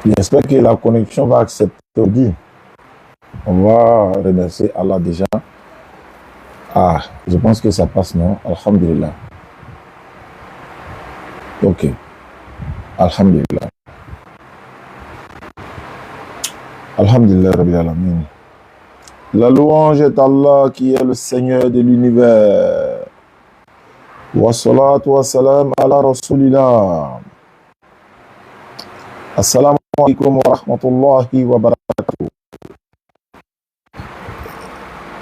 J'espère que la connexion va accepter aujourd'hui. On va remercier Allah déjà. Ah, je pense que ça passe, non? Alhamdulillah. Ok. Alhamdulillah. Alhamdulillah, Rabbil Alamin. La louange est Allah qui est le Seigneur de l'univers. Wa salatu wa salam ala Rasulillah. Assalamu alaikum wa rahmatullahi wa barakatuh.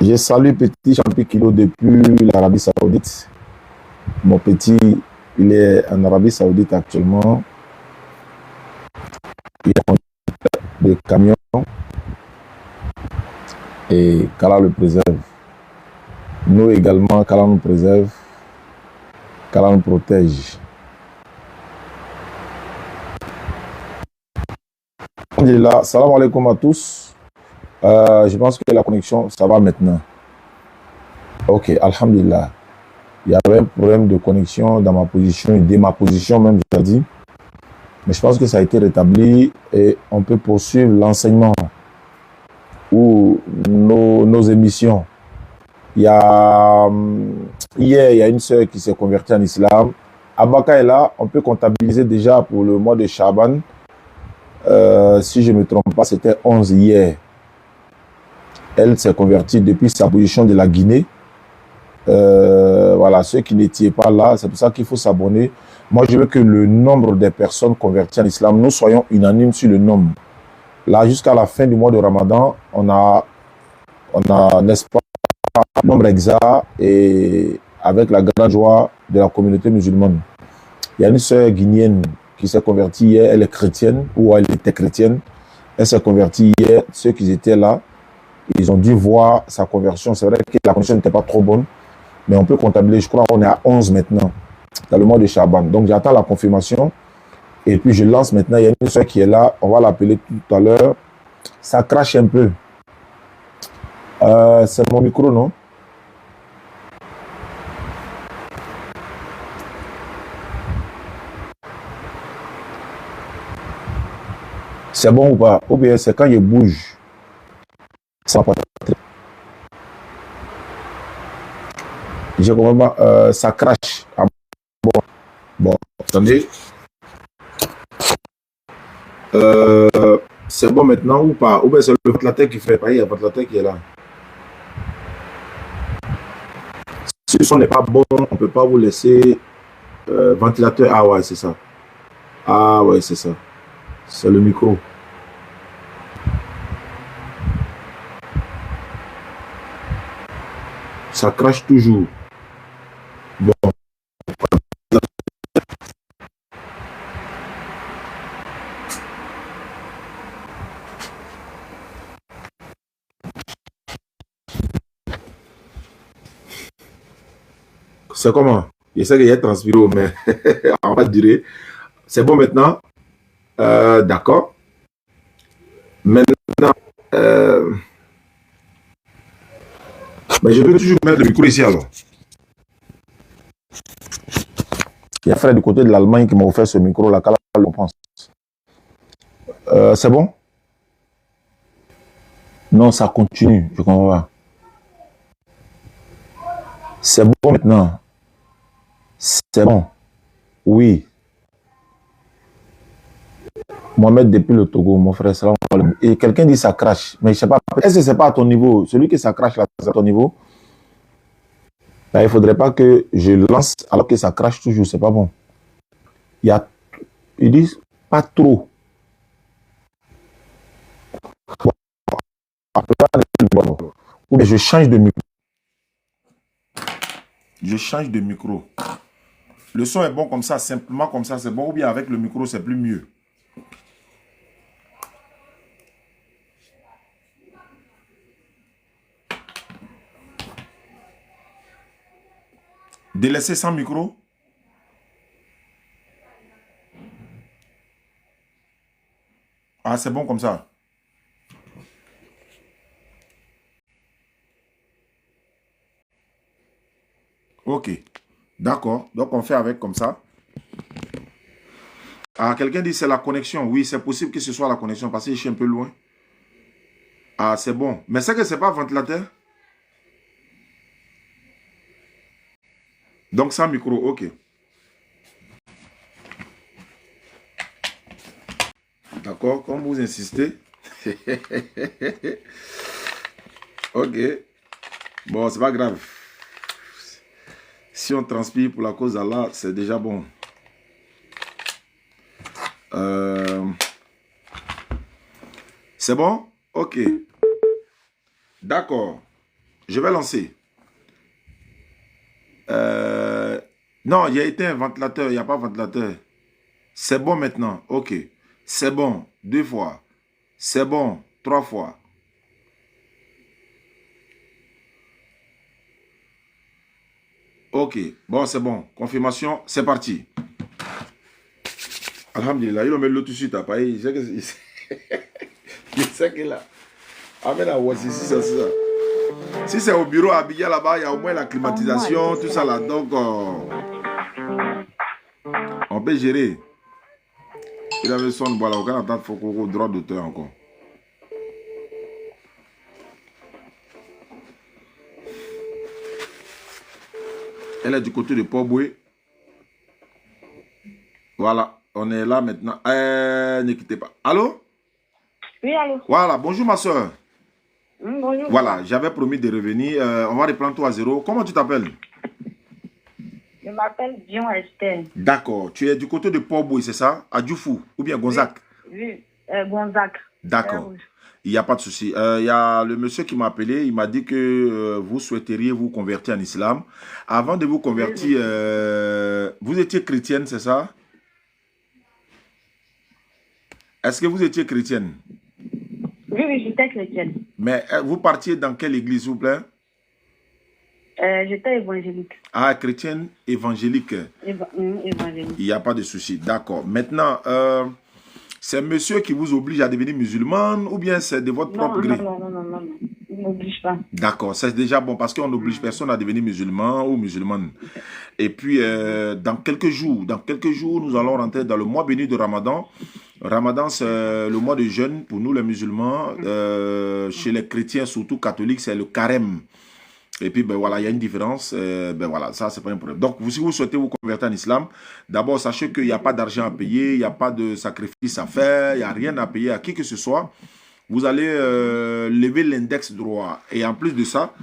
Je salue petit champi Kilo depuis l'Arabie Saoudite. Mon petit, il est en Arabie Saoudite actuellement. Il est conducteur de camion et qu'Allah le préserve. Nous également, qu'Allah nous préserve, qu'Allah nous protège. Alhamdulillah, salam alaikum à tous. Je pense que la connexion, ça va maintenant. Ok, alhamdulillah. Il y avait un problème de connexion dans ma position, et dès ma position même, j'ai dit. Mais je pense que ça a été rétabli et on peut poursuivre l'enseignement ou nos émissions. Hier, il y a une sœur qui s'est convertie en islam. Abaka est là, on peut comptabiliser déjà pour le mois de Shaban. Si je ne me trompe pas, c'était 11 hier. Elle s'est convertie depuis sa position de la Guinée. Voilà, ceux qui n'étaient pas là, c'est pour ça qu'il faut s'abonner. Moi, je veux que le nombre de personnes converties en islam, nous soyons unanimes sur le nombre. Là, jusqu'à la fin du mois de Ramadan, on a n'est-ce pas, un nombre exact et avec la grande joie de la communauté musulmane. Il y a une sœur guinéenne qui s'est convertie hier, elle est chrétienne, ou elle était chrétienne. Elle s'est convertie hier, ceux qui étaient là, ils ont dû voir sa conversion. C'est vrai que la conversion n'était pas trop bonne, mais on peut comptabiliser, je crois qu'on est à 11 maintenant, dans le mois de Shaban. Donc j'attends la confirmation, et puis je lance maintenant, il y a une soeur qui est là, on va l'appeler tout à l'heure. Ça crache un peu. C'est mon micro, non? C'est bon ou pas? Ou bien c'est quand je bouge, ça va pas. Je comprends pas, ça crache. Ah, bon, attendez. C'est bon maintenant ou pas? Ou bien c'est le ventilateur qui fait. Il y a le ventilateur qui est là. Si le son n'est pas bon, on ne peut pas vous laisser ventilateur. Ah ouais, c'est ça. Ah ouais, c'est ça. C'est le micro. Ça crache toujours. Bon. C'est comment? Je sais qu'il y a transpiré, mais on va durer. C'est bon maintenant? D'accord. Maintenant, mais je peux toujours mettre le micro ici alors. Il y a un frère du côté de l'Allemagne qui m'a offert ce micro-là. On pense. C'est bon? Non, ça continue. Je comprends pas. C'est bon maintenant. C'est bon. Oui. Mohamed depuis le Togo, mon frère. Et quelqu'un dit ça crache. Mais je sais pas. Est-ce que c'est pas à ton niveau? Celui qui ça crache là, c'est à ton niveau? Là, il ne faudrait pas que je lance alors que ça crache toujours. C'est pas bon. Ils disent pas trop. Bon. Ou bien je change de micro. Je change de micro. Le son est bon comme ça, simplement comme ça, c'est bon. Ou bien avec le micro, c'est plus mieux. Délaisser sans micro. Ah, c'est bon comme ça. Ok. D'accord. Donc, on fait avec comme ça. Ah, quelqu'un dit c'est la connexion. Oui, c'est possible que ce soit la connexion parce que je suis un peu loin. Ah, c'est bon. Mais c'est que c'est pas ventilateur. Donc sans micro, ok. D'accord, comme vous insistez. Ok. Bon, c'est pas grave. Si on transpire pour la cause d'Allah, c'est déjà bon. C'est bon? Ok. D'accord. Je vais lancer. Non, il y a été un ventilateur. Il n'y a pas ventilateur. C'est bon maintenant. Ok. C'est bon. 2 fois. C'est bon. 3 fois. Ok. Bon, c'est bon. Confirmation. C'est parti. Alhamdulillah. Il met l'autre tout de suite. Il sait que il sait que là. Amen à Wassi, si c'est ça. Si c'est au bureau à Abidjan là-bas, il y a au moins la climatisation, tout ça là. Donc, on peut gérer. Il avait son voilà, aucun attente, il faut qu'on droit d'auteur encore. Elle est du côté de Port-Boué. Voilà, on est là maintenant. Ne quittez pas. Allô? Oui, allô? Voilà, bonjour ma soeur. Bonjour. Voilà, j'avais promis de revenir. On va reprendre tout à zéro. Comment tu t'appelles? Je m'appelle Dion Esther. D'accord. Tu es du côté de Port-Boué, c'est ça? À Djoufou ou bien Gonzac? Oui, Gonzac. D'accord. Il n'y a pas de souci. Il y a le monsieur qui m'a appelé. Il m'a dit que vous souhaiteriez vous convertir en islam. Avant de vous convertir, vous étiez chrétienne, c'est ça? Est-ce que vous étiez chrétienne? Oui, oui, j'étais chrétienne. Mais vous partiez dans quelle église, s'il vous plaît? J'étais évangélique. Ah, chrétienne évangélique. Évangélique. Il n'y a pas de souci. D'accord. Maintenant, c'est monsieur qui vous oblige à devenir musulmane ou bien c'est de votre propre gré? Non. Il ne m'oblige pas. D'accord, c'est déjà bon parce qu'on n'oblige personne à devenir musulman ou musulmane. Et puis, dans quelques jours, nous allons rentrer dans le mois béni de Ramadan. Ramadan, c'est le mois de jeûne pour nous les musulmans. Chez les chrétiens, surtout catholiques, c'est le carême. Et puis, ben voilà, il y a une différence. Ben voilà, ça, c'est pas un problème. Donc, si vous souhaitez vous convertir en islam, d'abord, sachez qu'il n'y a pas d'argent à payer, il n'y a pas de sacrifice à faire, il n'y a rien à payer à qui que ce soit. Vous allez lever l'index droit. Et en plus de ça,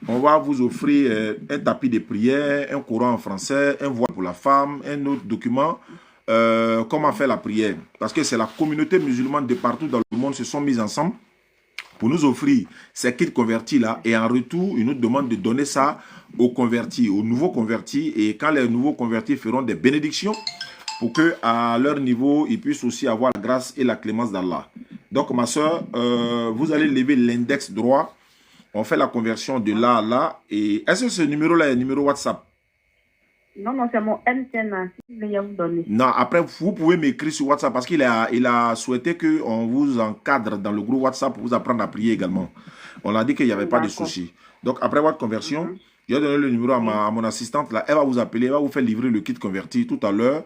on va vous offrir un tapis de prière, un Coran en français, un voile pour la femme, un autre document. Comment faire la prière. Parce que c'est la communauté musulmane de partout dans le monde se sont mis ensemble pour nous offrir ces kits convertis là. Et en retour, ils nous demandent de donner ça aux convertis, aux nouveaux convertis. Et quand les nouveaux convertis feront des bénédictions, pour qu'à leur niveau, ils puissent aussi avoir la grâce et la clémence d'Allah. Donc, ma soeur, vous allez lever l'index droit. On fait la conversion de là à là. Et est-ce que ce numéro-là est un numéro WhatsApp? Non, c'est mon MTN. Si vous voulez vous donner. Non, après, vous pouvez m'écrire sur WhatsApp parce qu'il a souhaité qu'on vous encadre dans le groupe WhatsApp pour vous apprendre à prier également. On a dit qu'il n'y avait pas de souci. Donc, après votre conversion, je vais donner le numéro à mon assistante. Là, elle va vous appeler, elle va vous faire livrer le kit converti tout à l'heure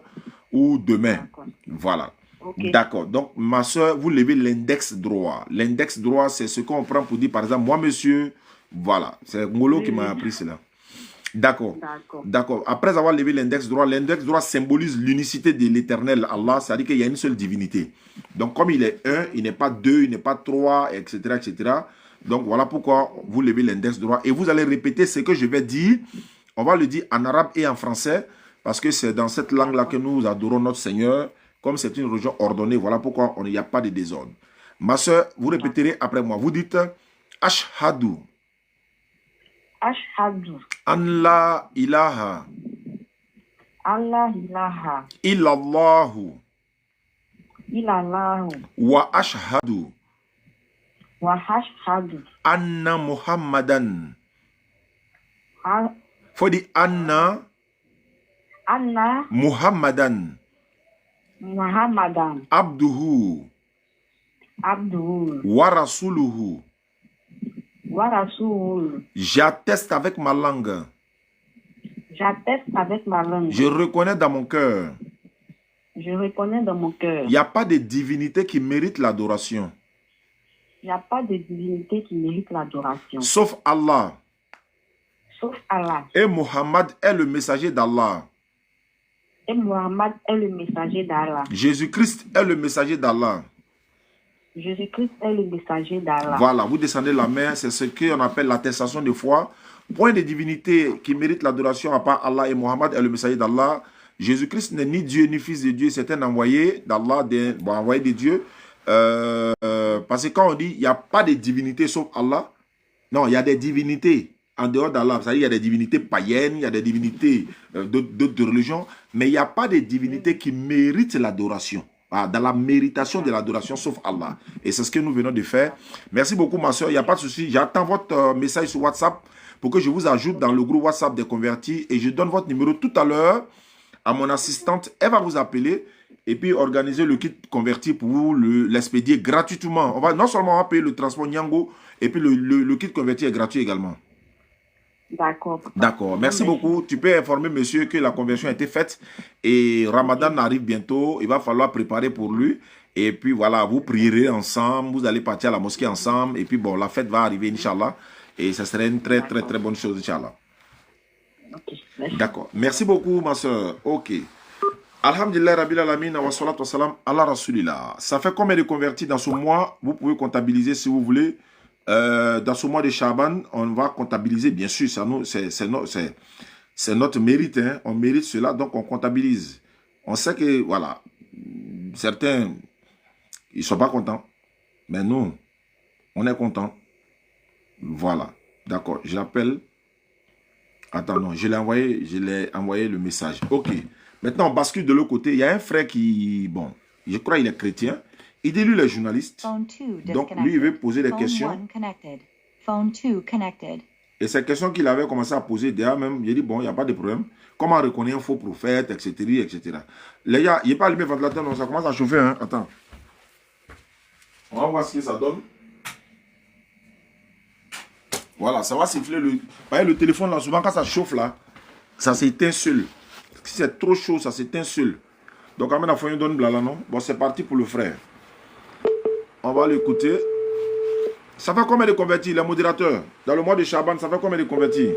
ou demain. Voilà. Okay. D'accord. Donc, ma soeur, vous levez l'index droit. L'index droit, c'est ce qu'on prend pour dire, par exemple, moi, monsieur, voilà. C'est Ngolo qui m'a appris cela. D'accord. D'accord. Après avoir levé l'index droit symbolise l'unicité de l'éternel Allah, c'est-à-dire qu'il y a une seule divinité. Donc, comme il est un, il n'est pas deux, il n'est pas trois, etc., etc. Donc, voilà pourquoi vous levez l'index droit. Et vous allez répéter ce que je vais dire. On va le dire en arabe et en français, parce que c'est dans cette langue-là que nous adorons notre Seigneur. Comme c'est une religion ordonnée, voilà pourquoi il n'y a pas de désordre. Ma soeur, vous répéterez après moi. Vous dites Ashhadu. Ashhadu. An la ilaha. Allah ilaha. Illallahu. Illallahu. Wa ashhadu. Wa ashhadu. Anna Muhammadan. For the Anna. Muhammadan. Abduhu. Wa rasuluhu. J'atteste avec ma langue. Je reconnais dans mon cœur. Je reconnais dans mon cœur. Il n'y a pas de divinité qui mérite l'adoration. Il n'y a pas de divinité qui mérite l'adoration. Sauf Allah. Sauf Allah. Et Muhammad est le messager d'Allah. Et Muhammad est le messager d'Allah. Jésus-Christ est le messager d'Allah. Jésus-Christ est le messager d'Allah. Voilà, vous descendez la main, c'est ce qu'on appelle l'attestation de foi. Point de divinité qui mérite l'adoration à part Allah et Muhammad est le messager d'Allah. Jésus-Christ n'est ni Dieu ni fils de Dieu, c'est un envoyé d'Allah, envoyé de Dieu. Parce que quand on dit il n'y a pas de divinité sauf Allah, non, il y a des divinités en dehors d'Allah. C'est-à-dire il y a des divinités païennes, il y a des divinités d'autres religions, mais il n'y a pas de divinité qui mérite l'adoration. Dans la méritation de l'adoration, sauf Allah. Et c'est ce que nous venons de faire. Merci beaucoup, ma soeur. Il n'y a pas de souci. J'attends votre message sur WhatsApp pour que je vous ajoute dans le groupe WhatsApp des convertis. Et je donne votre numéro tout à l'heure à mon assistante. Elle va vous appeler et puis organiser le kit converti pour vous l'expédier gratuitement. Non seulement on va payer le transport Nyango, et puis le kit converti est gratuit également. D'accord. D'accord. Merci beaucoup. Tu peux informer monsieur que la conversion a été faite et Ramadan arrive bientôt. Il va falloir préparer pour lui. Et puis voilà, vous prierez ensemble. Vous allez partir à la mosquée ensemble. Et puis bon, la fête va arriver, Inch'Allah. Et ça serait une très bonne chose, Inch'Allah. Okay. D'accord. Merci beaucoup, ma soeur. Ok. Alhamdulillah, Rabbil Alamin, wa salatu wa salam, ala Rasulillah. Ça fait combien de convertis dans ce mois? Vous pouvez comptabiliser si vous voulez. Dans ce mois de Shaban, on va comptabiliser, bien sûr, c'est notre mérite, hein. On mérite cela, donc on comptabilise. On sait que, voilà, certains, ils ne sont pas contents, mais nous, on est contents. Voilà, d'accord, je l'appelle. Attends, non, je l'ai envoyé le message. Ok, maintenant on bascule de l'autre côté. Il y a un frère qui, bon, je crois qu'il est chrétien. Il dit, lui, il est journaliste. Donc, lui, il veut poser des questions. Et ces questions qu'il avait commencé à poser, déjà même, il a dit, bon, il n'y a pas de problème. Comment reconnaître un faux prophète, etc., etc. Les gars, il n'est pas allumé le ventilateur, non, ça commence à chauffer, hein. Attends. On va voir ce que ça donne. Voilà, ça va siffler le... Vous voyez, le téléphone, là, souvent, quand ça chauffe, là, ça s'éteint seul. Si c'est trop chaud, ça s'éteint seul. Donc, Amen a fait une donne blala, non? Bon, c'est parti pour le frère. On va l'écouter. Ça fait combien de convertis, les modérateurs? Dans le mois de Shaban, ça fait combien de convertis?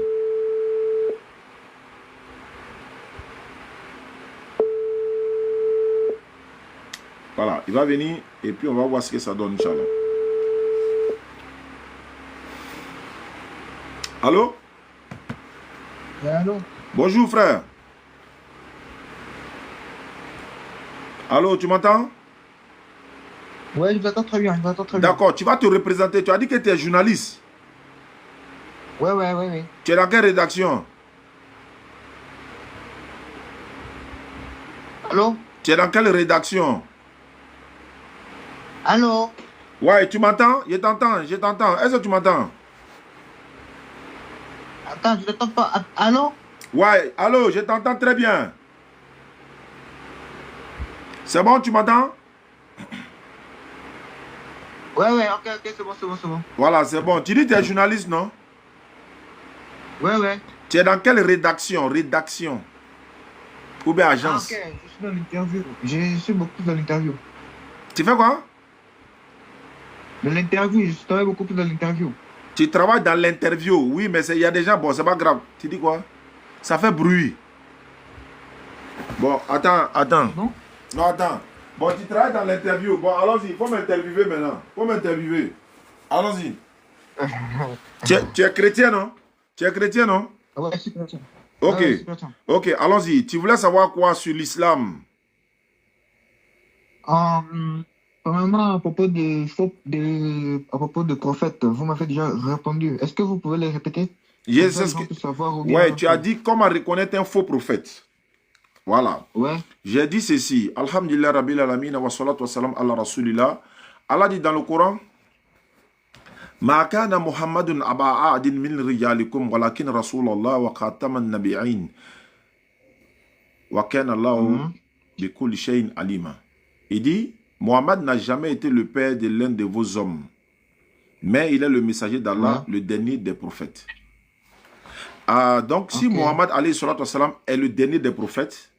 Voilà, il va venir et puis on va voir ce que ça donne, Inch'Allah. Allô? Allô? Bonjour, frère. Allô, tu m'entends? Ouais, je vous attends très bien, je vous attends très bien. D'accord, tu vas te représenter. Tu as dit que tu es journaliste. Ouais. Tu es dans quelle rédaction? Allô? Tu es dans quelle rédaction? Allô? Ouais, tu m'entends? Je t'entends. Est-ce que tu m'entends? Attends, je t'entends pas. Allô? Ouais, allô, je t'entends très bien. C'est bon, tu m'entends? Ouais, ok, c'est bon. Voilà, c'est bon. Tu dis que tu es journaliste, non? Ouais. Tu es dans quelle rédaction? Rédaction. Ou bien agence? Ah, ok, je suis dans l'interview. Je suis beaucoup dans l'interview. Tu fais quoi? Dans l'interview, je travaille beaucoup plus dans l'interview. Tu travailles dans l'interview. Oui, mais il y a des gens, bon, c'est pas grave. Tu dis quoi? Ça fait bruit. Bon, attends. Non, attends. Bon, tu travailles dans l'interview. Bon, allons-y. Il faut m'interviewer maintenant. Allons-y. Tu es chrétien, non? Ouais, je suis chrétien. Ok. Ouais, je suis chrétien. Ok, allons-y. Tu voulais savoir quoi sur l'islam? Premièrement, à propos de prophètes, vous m'avez déjà répondu. Est-ce que vous pouvez les répéter? Yes, Comme ça, c'est ce les gens que... puissent savoir ou bien- Ouais, tu as dit comment reconnaître un faux prophète. Voilà. Ouais. J'ai dit ceci. Alhamdulillah Rabbil Alamin wa salatu wa salam ala Rasulillah. Allah dit dans le Coran, Ma kana Muhammadun aba adin min rijalikum walakin Rasulallah wa khataman nabi'in. Wa kana Allahu bi kulli shay'in alima. Il dit, Mohammed n'a jamais été le père de l'un de vos hommes, mais il est le messager d'Allah, le dernier des prophètes. Donc, si Mohammed alayhi salatu wa salam est le dernier des prophètes,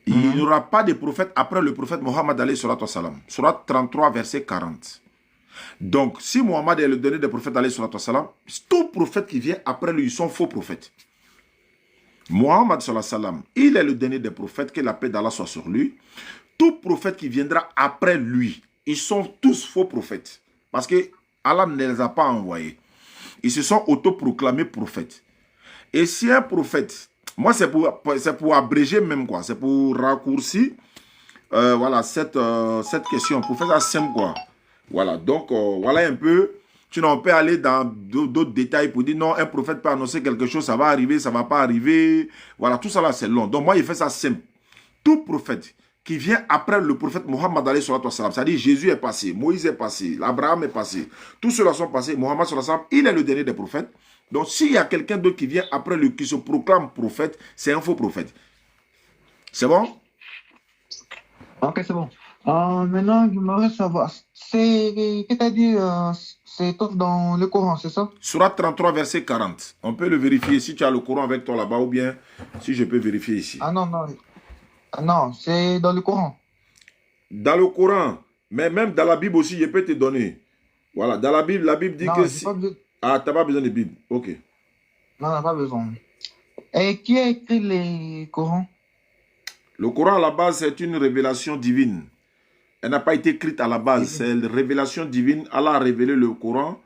Il n'y aura pas de prophète après le prophète Mohammed alayhi salatu wassalam. Surat 33, verset 40. Donc, si Mohammed est le dernier des prophètes alayhi salatu wassalam, tout prophète qui vient après lui, ils sont faux prophètes. Mohammed sallallahu alayhi wa sallam, il est le dernier des prophètes, que la paix d'Allah soit sur lui. Tout prophète qui viendra après lui, ils sont tous faux prophètes. Parce que Allah ne les a pas envoyés. Ils se sont autoproclamés prophètes. Et si un prophète, moi c'est pour abréger même quoi, c'est pour raccourcir voilà, cette question, pour faire ça simple quoi. Voilà, donc voilà un peu. Sinon, on peut aller dans d'autres détails pour dire non, un prophète peut annoncer quelque chose, ça va arriver, ça ne va pas arriver. Voilà, tout ça là, c'est long. Donc, moi, il fait ça simple. Tout prophète qui vient après le prophète Mohammed, c'est-à-dire Jésus est passé, Moïse est passé, Abraham est passé, tous ceux-là sont passés, Mohammed, il est le dernier des prophètes. Donc, s'il y a quelqu'un d'autre qui vient après lui, qui se proclame prophète, c'est un faux prophète. C'est bon? Ok, c'est bon. Maintenant, j'aimerais savoir, qu'est-ce que tu as dit, c'est tout dans le Coran, c'est ça? Surat 33, verset 40. On peut le vérifier si tu as le Coran avec toi là-bas ou bien si je peux vérifier ici. Ah non, non. Ah non, c'est dans le Coran. Dans le Coran, mais même dans la Bible aussi, je peux te donner. Voilà, dans la Bible dit Non, que j'ai si... pas besoin. Ah, tu n'as pas besoin de Bible. Ok. Non, on n'a pas besoin. Et qui a écrit les Corans? Le Coran, à la base, c'est une révélation divine. Elle n'a pas été écrite à la base. C'est une révélation divine. Allah a révélé le Coran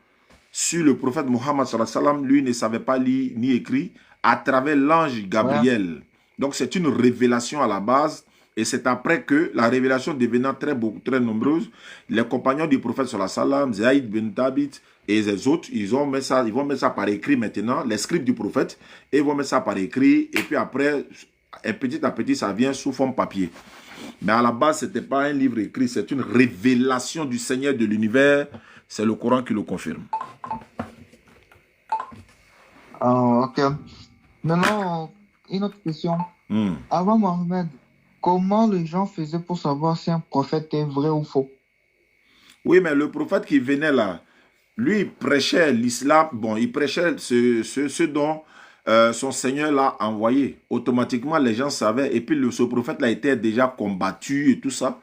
sur le prophète Mohammed sallallahu alayhi wa sallam. Lui ne savait pas lire ni écrire à travers l'ange Gabriel. Ouais. Donc, c'est une révélation à la base. Et c'est après que la révélation devenant très nombreuse, les compagnons du prophète sallallahu alayhi wa sallam, Zaïd bin Thabit et les autres, ils vont mettre ça par écrit maintenant, les scripts du prophète, et ils vont mettre ça par écrit. Et puis après, et petit à petit, ça vient sous forme papier. Mais à la base, ce n'était pas un livre écrit, c'est une révélation du Seigneur de l'univers. C'est le Coran qui le confirme. Ok. Maintenant, une autre question. Avant Mohammed, comment les gens faisaient pour savoir si un prophète est vrai ou faux? Oui, mais le prophète qui venait là, lui, il prêchait l'islam. Bon, il prêchait ce dont son Seigneur l'a envoyé. Automatiquement, les gens savaient. Et puis, ce prophète-là était déjà combattu et tout ça.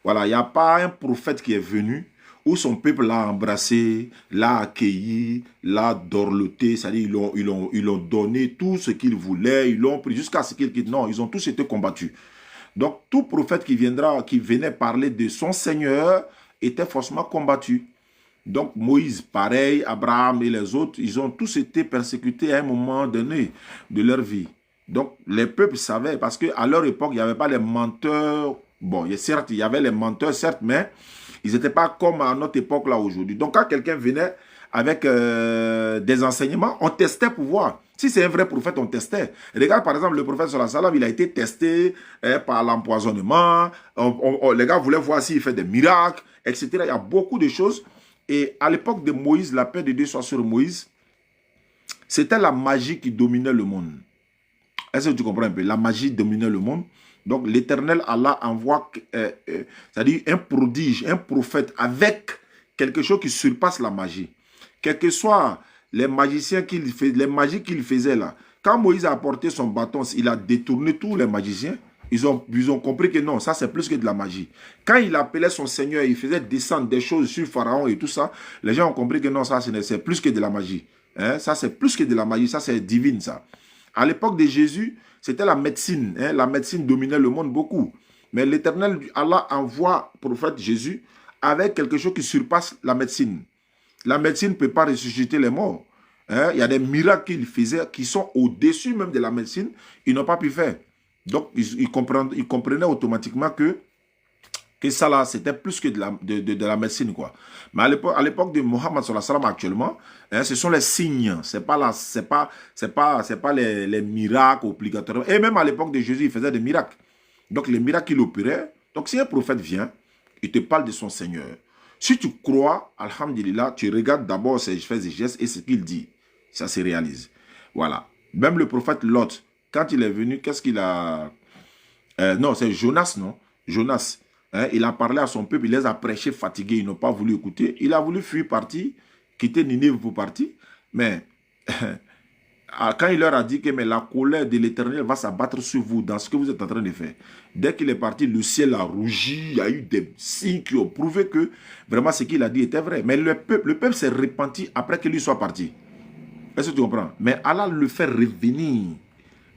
Voilà, il n'y a pas un prophète qui est venu où son peuple l'a embrassé, l'a accueilli, l'a dorloté. C'est-à-dire, ils l'ont donné tout ce qu'ils voulaient. Ils l'ont pris jusqu'à ce qu'ils quittent. Non, ils ont tous été combattus. Donc, tout prophète qui venait parler de son Seigneur était forcément combattu. Donc Moïse, pareil, Abraham et les autres, ils ont tous été persécutés à un moment donné de leur vie. Donc les peuples savaient, parce qu'à leur époque, il n'y avait pas les menteurs. Bon, certes, il y avait les menteurs, certes, mais ils n'étaient pas comme à notre époque là aujourd'hui. Donc quand quelqu'un venait avec des enseignements, on testait pour voir. Si c'est un vrai prophète, on testait. Regarde par exemple le prophète sallallahu alayhi wa sallam, il a été testé par l'empoisonnement. Les gars voulaient voir s'il fait des miracles, etc. Il y a beaucoup de choses. Et à l'époque de Moïse, la paix de Dieu soit sur Moïse, c'était la magie qui dominait le monde. Est-ce que tu comprends un peu? La magie dominait le monde. Donc l'éternel Allah envoie, c'est-à-dire un prodige, un prophète avec quelque chose qui surpasse la magie. Quels que soient les magiciens les magies qu'il faisait là. Quand Moïse a apporté son bâton, il a détourné tous les magiciens. Ils ont compris que non, ça c'est plus que de la magie. Quand il appelait son Seigneur, il faisait descendre des choses sur Pharaon et tout ça, les gens ont compris que non, ça c'est plus que de la magie. Hein? Ça c'est plus que de la magie, ça c'est divine ça. À l'époque de Jésus, c'était la médecine. Hein? La médecine dominait le monde beaucoup. Mais l'Éternel, Allah envoie le prophète Jésus avec quelque chose qui surpasse la médecine. La médecine ne peut pas ressusciter les morts. Hein? Il y a des miracles qu'il faisait qui sont au-dessus même de la médecine, ils n'ont pas pu faire. Donc, ils comprenaient automatiquement que ça là, c'était plus que de la médecine, quoi. Mais à l'époque de Mohammed sallallahu alayhi wa sallam actuellement, hein, ce sont les signes, c'est pas les miracles obligatoirement. Et même à l'époque de Jésus, il faisait des miracles. Donc, les miracles qu'il opérait. Donc, si un prophète vient, il te parle de son Seigneur. Si tu crois, alhamdulillah, tu regardes d'abord ses faits et gestes et ce qu'il dit. Ça se réalise. Voilà. Même le prophète Lot, quand il est venu, qu'est-ce qu'il a... non, c'est Jonas, non? Jonas. Hein, il a parlé à son peuple, il les a prêchés fatigués, ils n'ont pas voulu écouter. Il a voulu fuir, partir, quitter Ninive pour partir. Mais quand il leur a dit que mais la colère de l'Éternel va s'abattre sur vous dans ce que vous êtes en train de faire. Dès qu'il est parti, le ciel a rougi, il y a eu des signes qui ont prouvé que vraiment ce qu'il a dit était vrai. Mais le peuple s'est repenti après que lui soit parti. Est-ce que tu comprends? Mais Allah le fait revenir.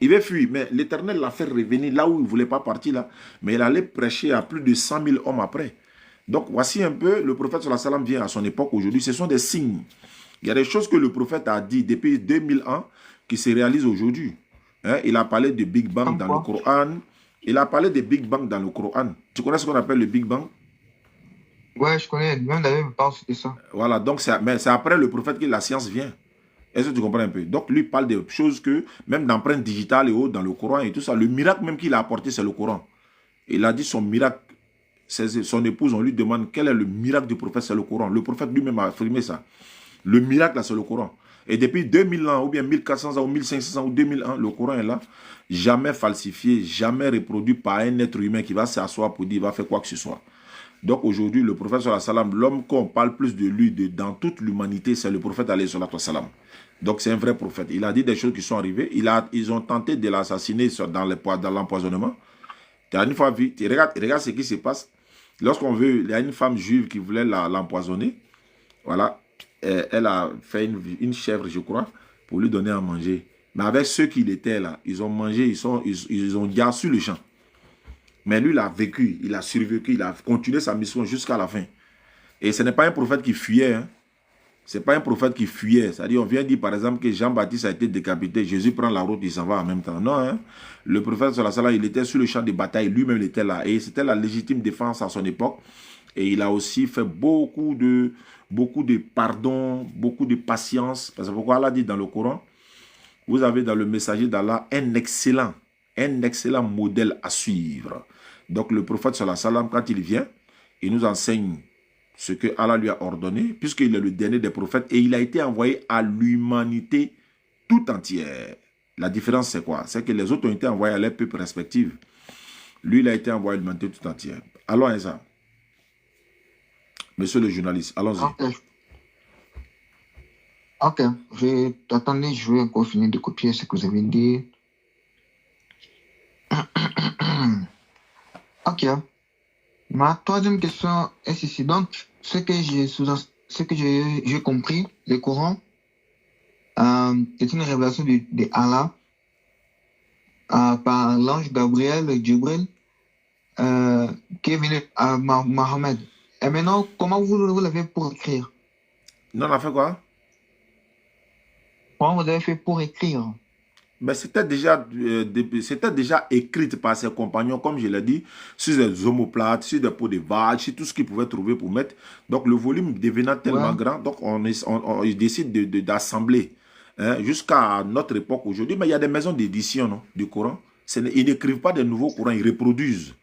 Il veut fuir, mais l'Éternel l'a fait revenir là où il ne voulait pas partir là. Mais il allait prêcher à plus de 100 000 hommes après. Donc voici un peu, le prophète sallallahu alayhi wa sallam vient à son époque aujourd'hui. Ce sont des signes. Il y a des choses que le prophète a dit depuis 2000 ans qui se réalisent aujourd'hui. Hein? Il a parlé de Big Bang dans le Coran. Il a parlé de Big Bang dans le Coran. Tu connais ce qu'on appelle le Big Bang? Ouais, je connais. Même David me parle de ça. Voilà, donc c'est après le prophète que la science vient. Est-ce que tu comprends un peu? Donc lui parle de choses que, même d'empreintes digitales et autres, dans le Coran et tout ça, le miracle même qu'il a apporté, c'est le Coran. Il a dit son miracle. Son épouse, on lui demande quel est le miracle du prophète, c'est le Coran. Le prophète lui-même a affirmé ça. Le miracle, c'est le Coran. Et depuis 2000 ans, ou bien 1400 ans, ou 1500 ans, ou 2000 ans, le Coran est là. Jamais falsifié, jamais reproduit par un être humain qui va s'asseoir pour dire, il va faire quoi que ce soit. Donc aujourd'hui, le prophète sallallahu alayhi wa sallam, l'homme qu'on parle plus de lui dans toute l'humanité, c'est le prophète alayhi wa sallam. Donc c'est un vrai prophète. Il a dit des choses qui sont arrivées. Ils ont tenté de l'assassiner dans l'empoisonnement. Tu as une fois vu, regarde ce qui se passe. Lorsqu'on veut, il y a une femme juive qui voulait l'empoisonner. Voilà. Elle a fait une chèvre, je crois, pour lui donner à manger. Mais avec ceux qui étaient là, ils ont mangé, ils ont gardé sur le champ. Mais lui, il a vécu, il a survécu, il a continué sa mission jusqu'à la fin. Et ce n'est pas un prophète qui fuyait. Hein. Ce n'est pas un prophète qui fuyait. C'est-à-dire, on vient dire par exemple que Jean-Baptiste a été décapité. Jésus prend la route, il s'en va en même temps. Non, hein. Le prophète, il était sur le champ de bataille. Lui-même, il était là. Et c'était la légitime défense à son époque. Et il a aussi fait beaucoup de pardon, beaucoup de patience. Parce que pourquoi Allah dit dans le Coran, vous avez dans le messager d'Allah un excellent modèle à suivre. Donc le prophète sallallahu alayhi wa sallam, quand il vient, il nous enseigne ce que Allah lui a ordonné, puisqu'il est le dernier des prophètes, et il a été envoyé à l'humanité tout entière. La différence, c'est quoi? C'est que les autres ont été envoyés à leurs peuples respectifs. Lui, il a été envoyé à l'humanité tout entière. Allons à ça. Monsieur le journaliste, allons-y. Ok. Attendez, je vais encore finir de copier ce que vous avez dit. Ok. Ma troisième question est ceci. Donc, ce que j'ai compris, le Coran est une révélation de Allah par l'ange Gabriel, Jibril, qui est venu à Mohammed. Et maintenant, comment vous l'avez pour écrire? Non, on a fait quoi? Comment vous avez fait pour écrire? Mais c'était déjà écrite par ses compagnons, comme je l'ai dit, sur des omoplates, sur des pots de vache, sur tout ce qu'ils pouvaient trouver pour mettre. Donc le volume devenant tellement grand, donc on décide d'assembler jusqu'à notre époque aujourd'hui. Mais il y a des maisons d'édition du Coran. Ils n'écrivent pas des nouveaux Corans, ils reproduisent.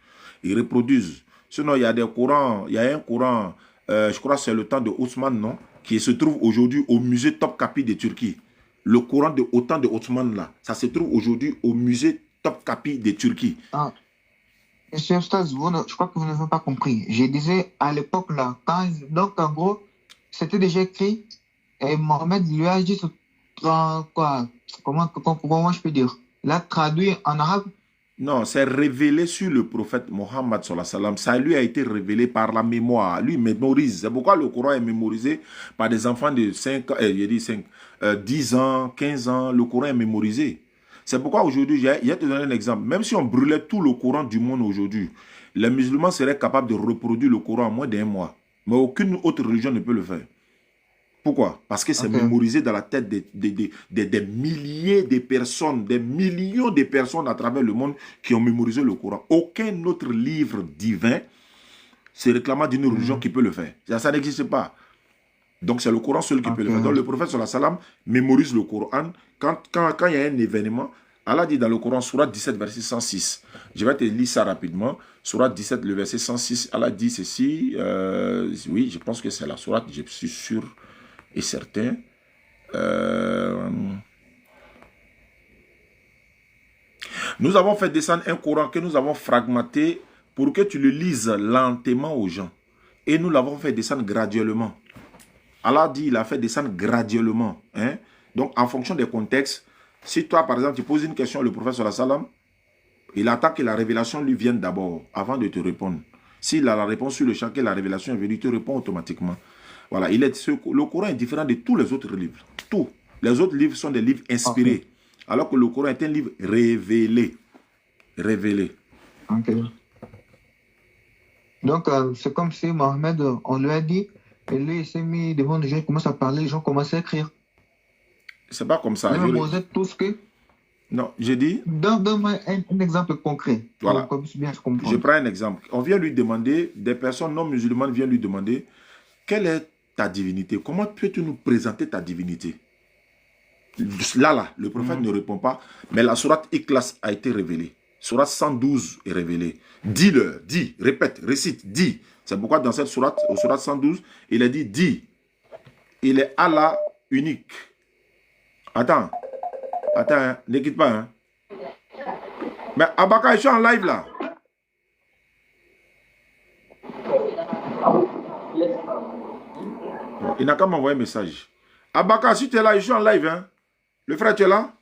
Ils reproduisent. Sinon, il y a des Corans, il y a un Coran, je crois que c'est le temps de Othman, non, qui se trouve aujourd'hui au musée Topkapi de Turquie. Le Coran de autant de Othman là, ça se trouve aujourd'hui au musée Topkapi de Turquie. Ah, monsieur Stas, je crois que vous n'avez pas compris. Je disais à l'époque là, donc en gros, c'était déjà écrit et Mohamed lui a dit quoi, comment je peux dire, l'a traduit en arabe. Non, c'est révélé sur le prophète Mohammed sallallahu alayhi wa sallam. Ça lui a été révélé par la mémoire. Lui mémorise. C'est pourquoi le Coran est mémorisé par des enfants de 10 ans, 15 ans. Le Coran est mémorisé. C'est pourquoi aujourd'hui, je vais te donner un exemple. Même si on brûlait tout le Coran du monde aujourd'hui, les musulmans seraient capables de reproduire le Coran en moins d'un mois. Mais aucune autre religion ne peut le faire. Pourquoi? Parce que c'est mémorisé dans la tête des milliers de personnes, des millions de personnes à travers le monde qui ont mémorisé le Coran. Aucun autre livre divin se réclamant d'une religion qui peut le faire. Ça n'existe pas. Donc c'est le Coran seul qui peut le faire. Donc le prophète sallallahu alayhi wa sallam mémorise le Coran. Quand il y a un événement, Allah dit dans le Coran, Surah 17, verset 106. Je vais te lire ça rapidement. Surah 17, le verset 106, Allah dit ceci. Oui, je pense que c'est la Surah, je suis sûr et certain. Nous avons fait descendre un Coran que nous avons fragmenté pour que tu le lises lentement aux gens. Et nous l'avons fait descendre graduellement. Allah dit, il a fait descendre graduellement. Hein? Donc, en fonction des contextes, Si toi, par exemple, tu poses une question, le prophète sallallahu alayhi wa sallam, il attend que la révélation lui vienne d'abord, avant de te répondre. S'il a la réponse sur le champ, que la révélation est venue, il te répond automatiquement. Voilà, le Coran est différent de tous les autres livres. Tous. Les autres livres sont des livres inspirés. Alors que le Coran est un livre révélé. Révélé. Ok. Donc, c'est comme si Mohamed, on lui a dit, et lui, il s'est mis devant les gens, il commence à parler, les gens commencent à écrire. C'est pas comme ça. Même Moïse, tout ce que... Non, j'ai dit... Donne-moi un exemple concret. Voilà. Pour bien comprendre. Je prends un exemple. On vient lui demander, des personnes non musulmanes viennent lui demander, quelle est ta divinité? Comment peux-tu nous présenter ta divinité? Là, le prophète ne répond pas, mais la sourate Ikhlas a été révélée. Sourate 112 est révélée. Dis-le, dis, répète, récite, dis. C'est pourquoi dans cette sourate, au sourate 112, il a dit, dis. Il est Allah unique. Attends, hein, ne quitte pas. Hein. Mais Abaka, je suis en live là. Il n'a qu'à m'envoyer un message. Abaka, si tu es là, je suis en live. Hein. Le frère, tu es là?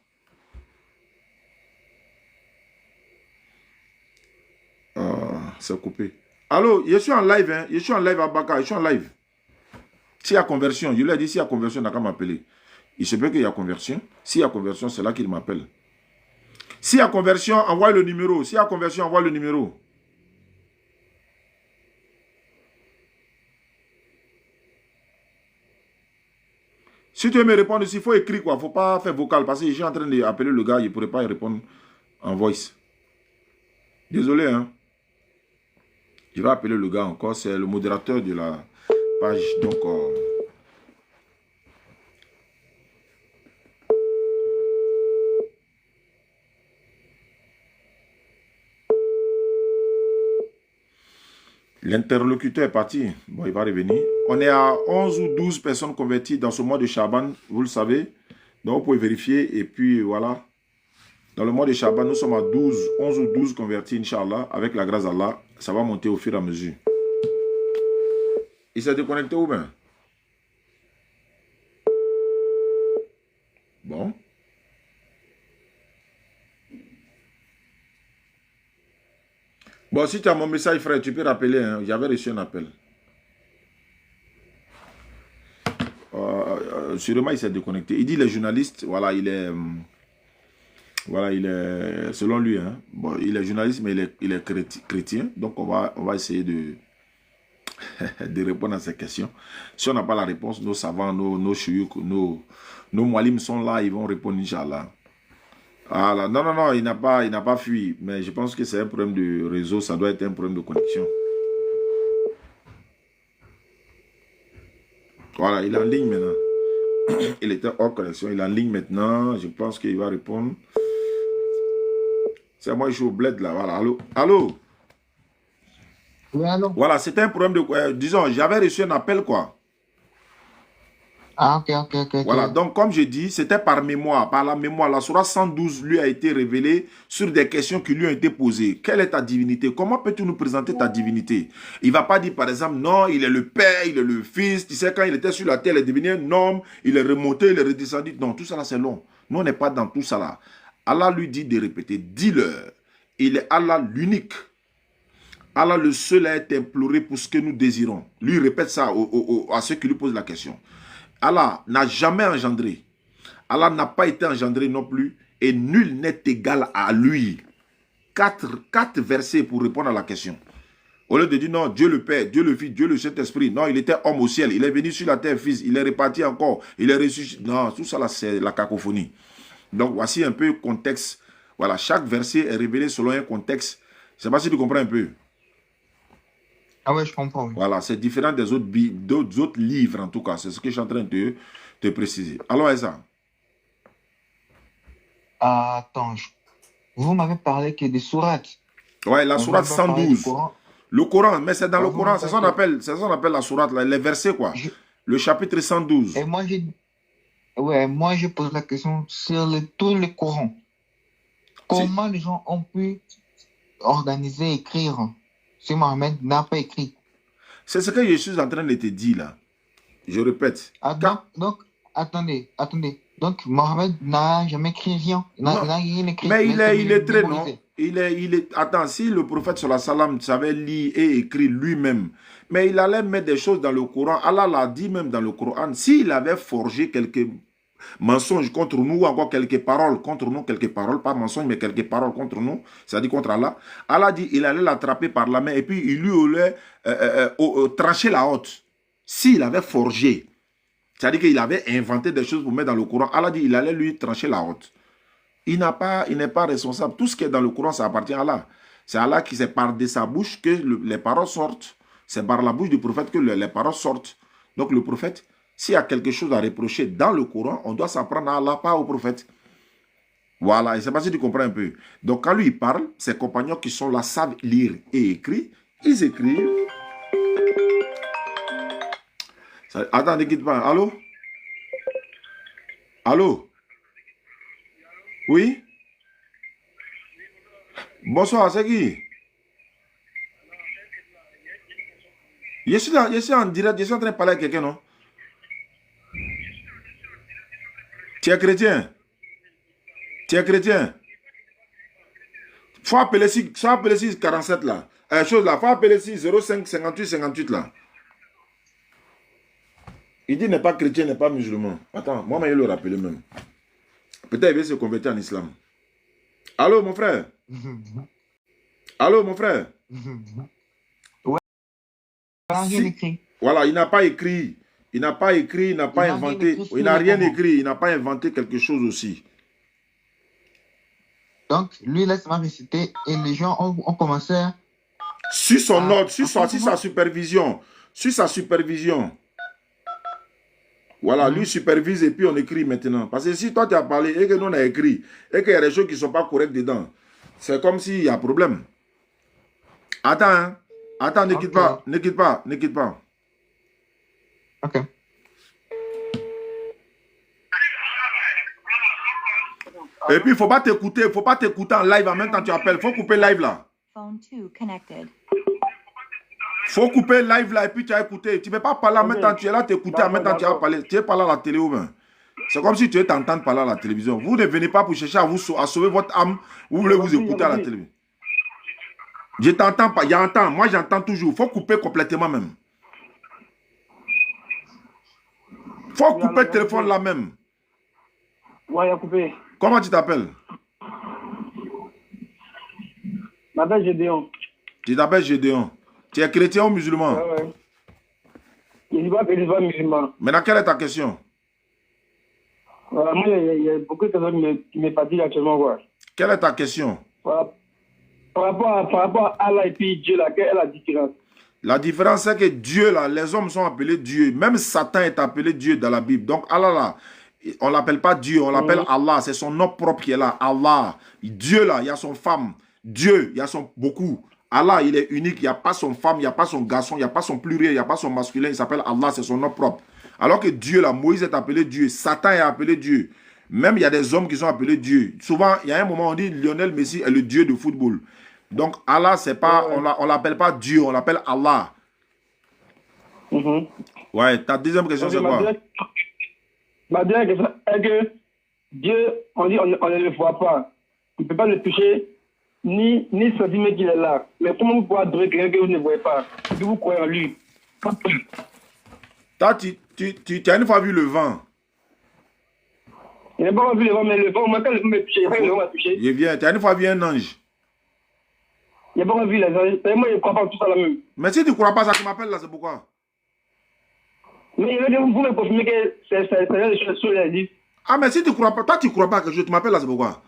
C'est coupé. Allô, je suis en live. Hein. Je suis en live, Abaka, je suis en live. S'il y a conversion, je lui ai dit, s'il y a conversion, il n'a qu'à m'appeler. Il se peut qu'il y a conversion. S'il y a conversion, c'est là qu'il m'appelle. S'il y a conversion, envoie le numéro. S'il y a conversion, envoie le numéro. Si tu veux me répondre, il faut écrire quoi. Il ne faut pas faire vocal. Parce que je suis en train d'appeler le gars, il ne pourrait pas y répondre en voice. Désolé, hein. Je vais appeler le gars encore. C'est le modérateur de la page. Donc, l'interlocuteur est parti. Bon, il va revenir. On est à 11 ou 12 personnes converties dans ce mois de Chaban, vous le savez. Donc, vous pouvez vérifier. Et puis, voilà. Dans le mois de Chaban, nous sommes à 11 ou 12 convertis, Inch'Allah. Avec la grâce d'Allah, ça va monter au fur et à mesure. Il s'est déconnecté où bien? Bon. Bon, si tu as mon message, frère, tu peux rappeler. Hein. J'avais reçu un appel. Sûrement, il s'est déconnecté. Il dit les journalistes, voilà, il est... selon lui, hein, bon, il est journaliste, mais il est chrétien. Donc, on va essayer de répondre à ces questions. Si on n'a pas la réponse, nos savants, nos chouyouk, nos moualim sont là, ils vont répondre, Inch'Allah. Voilà. Non, il n'a pas fui. Mais je pense que c'est un problème de réseau, ça doit être un problème de connexion. Voilà, il est en ligne maintenant. Il était hors connexion, il est en ligne maintenant. Je pense qu'il va répondre. C'est moi, je suis au bled là. Voilà, allô? Oui, allô? Voilà, c'était un problème de... disons, j'avais reçu un appel, quoi. Ah, ok. Voilà, donc comme je dis, c'était par mémoire, par la mémoire. La sourate 112 lui a été révélée sur des questions qui lui ont été posées. Quelle est ta divinité? Comment peux-tu nous présenter ta divinité? Il ne va pas dire par exemple, non, il est le Père, il est le Fils. Tu sais, quand il était sur la terre, il est devenu un homme, il est remonté, il est redescendu. Non, tout ça là, c'est long. Nous, on n'est pas dans tout ça là. Allah lui dit de répéter, dis-leur, il est Allah l'unique. Allah le seul à être imploré pour ce que nous désirons. Lui répète ça à ceux qui lui posent la question. Allah n'a jamais engendré. Allah n'a pas été engendré non plus. Et nul n'est égal à lui. Quatre versets pour répondre à la question. Au lieu de dire non, Dieu le Père, Dieu le Fils, Dieu le Saint-Esprit. Non, il était homme au ciel. Il est venu sur la terre, fils. Il est reparti encore. Il est ressuscité. Non, tout ça là, c'est la cacophonie. Donc, voici un peu le contexte. Voilà, chaque verset est révélé selon un contexte. Je ne sais pas si tu comprends un peu. Ah ouais, je comprends. Oui. Voilà, c'est différent des autres livres, en tout cas. C'est ce que je suis en train de te préciser. Alors, Eza. Attends, vous m'avez parlé que des sourates. Ouais, la sourate 112. Le Coran, mais c'est dans le Coran. C'est ça qu'on appelle la sourate, là, les versets, quoi. Le chapitre 112. Et moi, je pose la question sur tout le Coran. Comment les gens ont pu organiser, écrire si Mohamed n'a pas écrit? C'est ce que je suis en train de te dire là. Je répète. Donc, attendez. Donc, Mohamed n'a jamais écrit rien. Il n'a Non. rien écrit. Mais Il a il est très, non? mémorisé. Attends, si le prophète sallallahu alayhi wa sallam savait lire et écrire lui-même, mais il allait mettre des choses dans le Coran. Allah l'a dit même dans le Coran. S'il avait forgé quelques mensonges contre nous, ou encore quelques paroles contre nous, quelques paroles, pas mensonges, mais quelques paroles contre nous, c'est-à-dire contre Allah, Allah dit il allait l'attraper par la main et puis il lui allait trancher la haute. S'il avait forgé, c'est-à-dire qu'il avait inventé des choses pour mettre dans le Coran, Allah dit il allait lui trancher la haute. Il n'est pas responsable. Tout ce qui est dans le Coran, ça appartient à Allah. C'est Allah qui, c'est par de sa bouche que les paroles sortent. C'est par la bouche du prophète que les paroles sortent. Donc le prophète, s'il y a quelque chose à reprocher dans le Coran, on doit s'en prendre à Allah, pas au prophète. Voilà, et c'est pas si tu comprends un peu. Donc quand lui il parle, ses compagnons qui sont là savent lire et écrire. Ils écrivent. Attends, ne quitte pas. Allô? Allô? Oui? Bonsoir, c'est qui? Je suis là, je suis en direct, je suis en train de parler avec quelqu'un, non? Tu es chrétien? Tu es chrétien? Faut appeler 6 47 là. Chose là, faut appeler 6 05 58 58 là. Il dit n'est pas chrétien, n'est pas musulman. Attends, moi, je vais le rappeler même. Peut-être il va se convertir en islam. Allô, mon frère? Allô, mon frère? Ouais, il n'a rien écrit. Voilà, il n'a pas écrit. Il n'a pas écrit, il n'a pas inventé. Il n'a rien écrit, il n'a pas inventé quelque chose aussi. Donc, lui, il a seulement récité et les gens ont commencé à... Sur son ordre, sur sa supervision. Sur sa supervision. Voilà, lui supervise et puis on écrit maintenant. Parce que si toi tu as parlé et que nous on a écrit et qu'il y a des choses qui ne sont pas correctes dedans, c'est comme s'il y a problème. Attends, hein. Attends, ne quitte pas, ne quitte pas, ne quitte pas. Ok. Et puis il ne faut pas t'écouter en live en même temps que tu appelles. Il faut couper live là. Phone 2 connected. Faut couper live là et puis tu as écouté. Tu ne peux pas parler en même temps, tu es là, t'écouter en même temps, tu as parlé. Tu es parlé à la télé ou bien. C'est comme si tu es t'entendre parler à la télévision. Vous ne venez pas pour chercher à sauver votre âme. Vous voulez vous écouter à la télévision. Je t'entends pas, j'entends. Moi j'entends toujours. Faut couper complètement même. Faut couper le téléphone là même. Ouais, il a coupé. Comment tu t'appelles? Je m'appelle Gédéon. Tu t'appelles Gédéon. Tu es chrétien ou musulman? Ouais. Je ne suis pas musulman. Maintenant, quelle est ta question? Moi, il y a beaucoup de personnes qui me fatiguent actuellement. Quoi. Quelle est ta question? Par rapport à Allah et puis Dieu, là, quelle est la différence? La différence, c'est que Dieu, là, les hommes sont appelés Dieu. Même Satan est appelé Dieu dans la Bible. Donc, Allah, là, on ne l'appelle pas Dieu, on l'appelle Allah. C'est son nom propre qui est là. Allah. Dieu, là, il y a son femme. Dieu, il y a son beaucoup. Allah, il est unique. Il n'y a pas son femme, il n'y a pas son garçon, il n'y a pas son pluriel, il n'y a pas son masculin. Il s'appelle Allah, c'est son nom propre. Alors que Dieu, là, Moïse est appelé Dieu. Satan est appelé Dieu. Même, il y a des hommes qui sont appelés Dieu. Souvent, il y a un moment, on dit Lionel Messi est le Dieu de football. Donc, Allah, c'est pas, on ne l'appelle pas Dieu, on l'appelle Allah. Ouais, ta deuxième question, c'est quoi? Ma dernière question est que Dieu, on dit, on ne le voit pas. On ne peut pas le toucher, ni sentir qu'il est là. Mais comment vous pouvez adorer quelqu'un que vous ne voyez pas, que vous croyez en lui? Toi, tu as une fois vu le vent. Il n'a pas vu le vent, mais le vent, moi, quand le vent me touche, le vent m'a touché. Je viens, tu as une fois vu un ange. Il n'a pas vu les anges. Moi, je ne crois pas tout ça là même. Mais si tu ne crois pas ça, tu m'appelles là, c'est pourquoi? Mais vous me confirmez que c'est des choses sur les livres. Ah, mais si tu ne crois pas, toi, tu ne crois pas à quelque chose, tu m'appelles là, c'est pourquoi?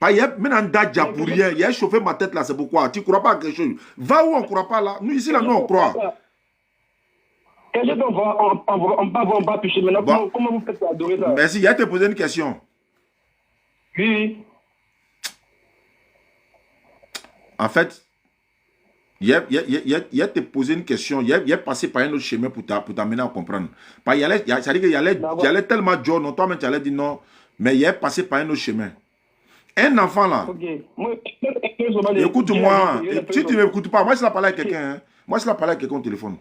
Pas hier, maintenant, Dadja pour rien, il a chauffé ma tête là, c'est pourquoi? Tu ne crois pas à quelque chose. Va où on ne croit pas là? Nous, ici, là, nous, on croit. Quand je on va pas toucher. Maintenant, Bon. comment vous faites pour adorer ça? Merci, il y a te posé une question. Oui. En fait, il a te posé une question, il a passé par un autre chemin pour t'amener à comprendre. C'est-à-dire qu'il y allait tellement dur, non, toi-même tu allais dire non, mais il a passé par un autre chemin. Un enfant là, écoute-moi, si tu ne m'écoutes pas, moi je l'ai parlé avec quelqu'un, hein. Moi je l'ai parlé avec quelqu'un au téléphone.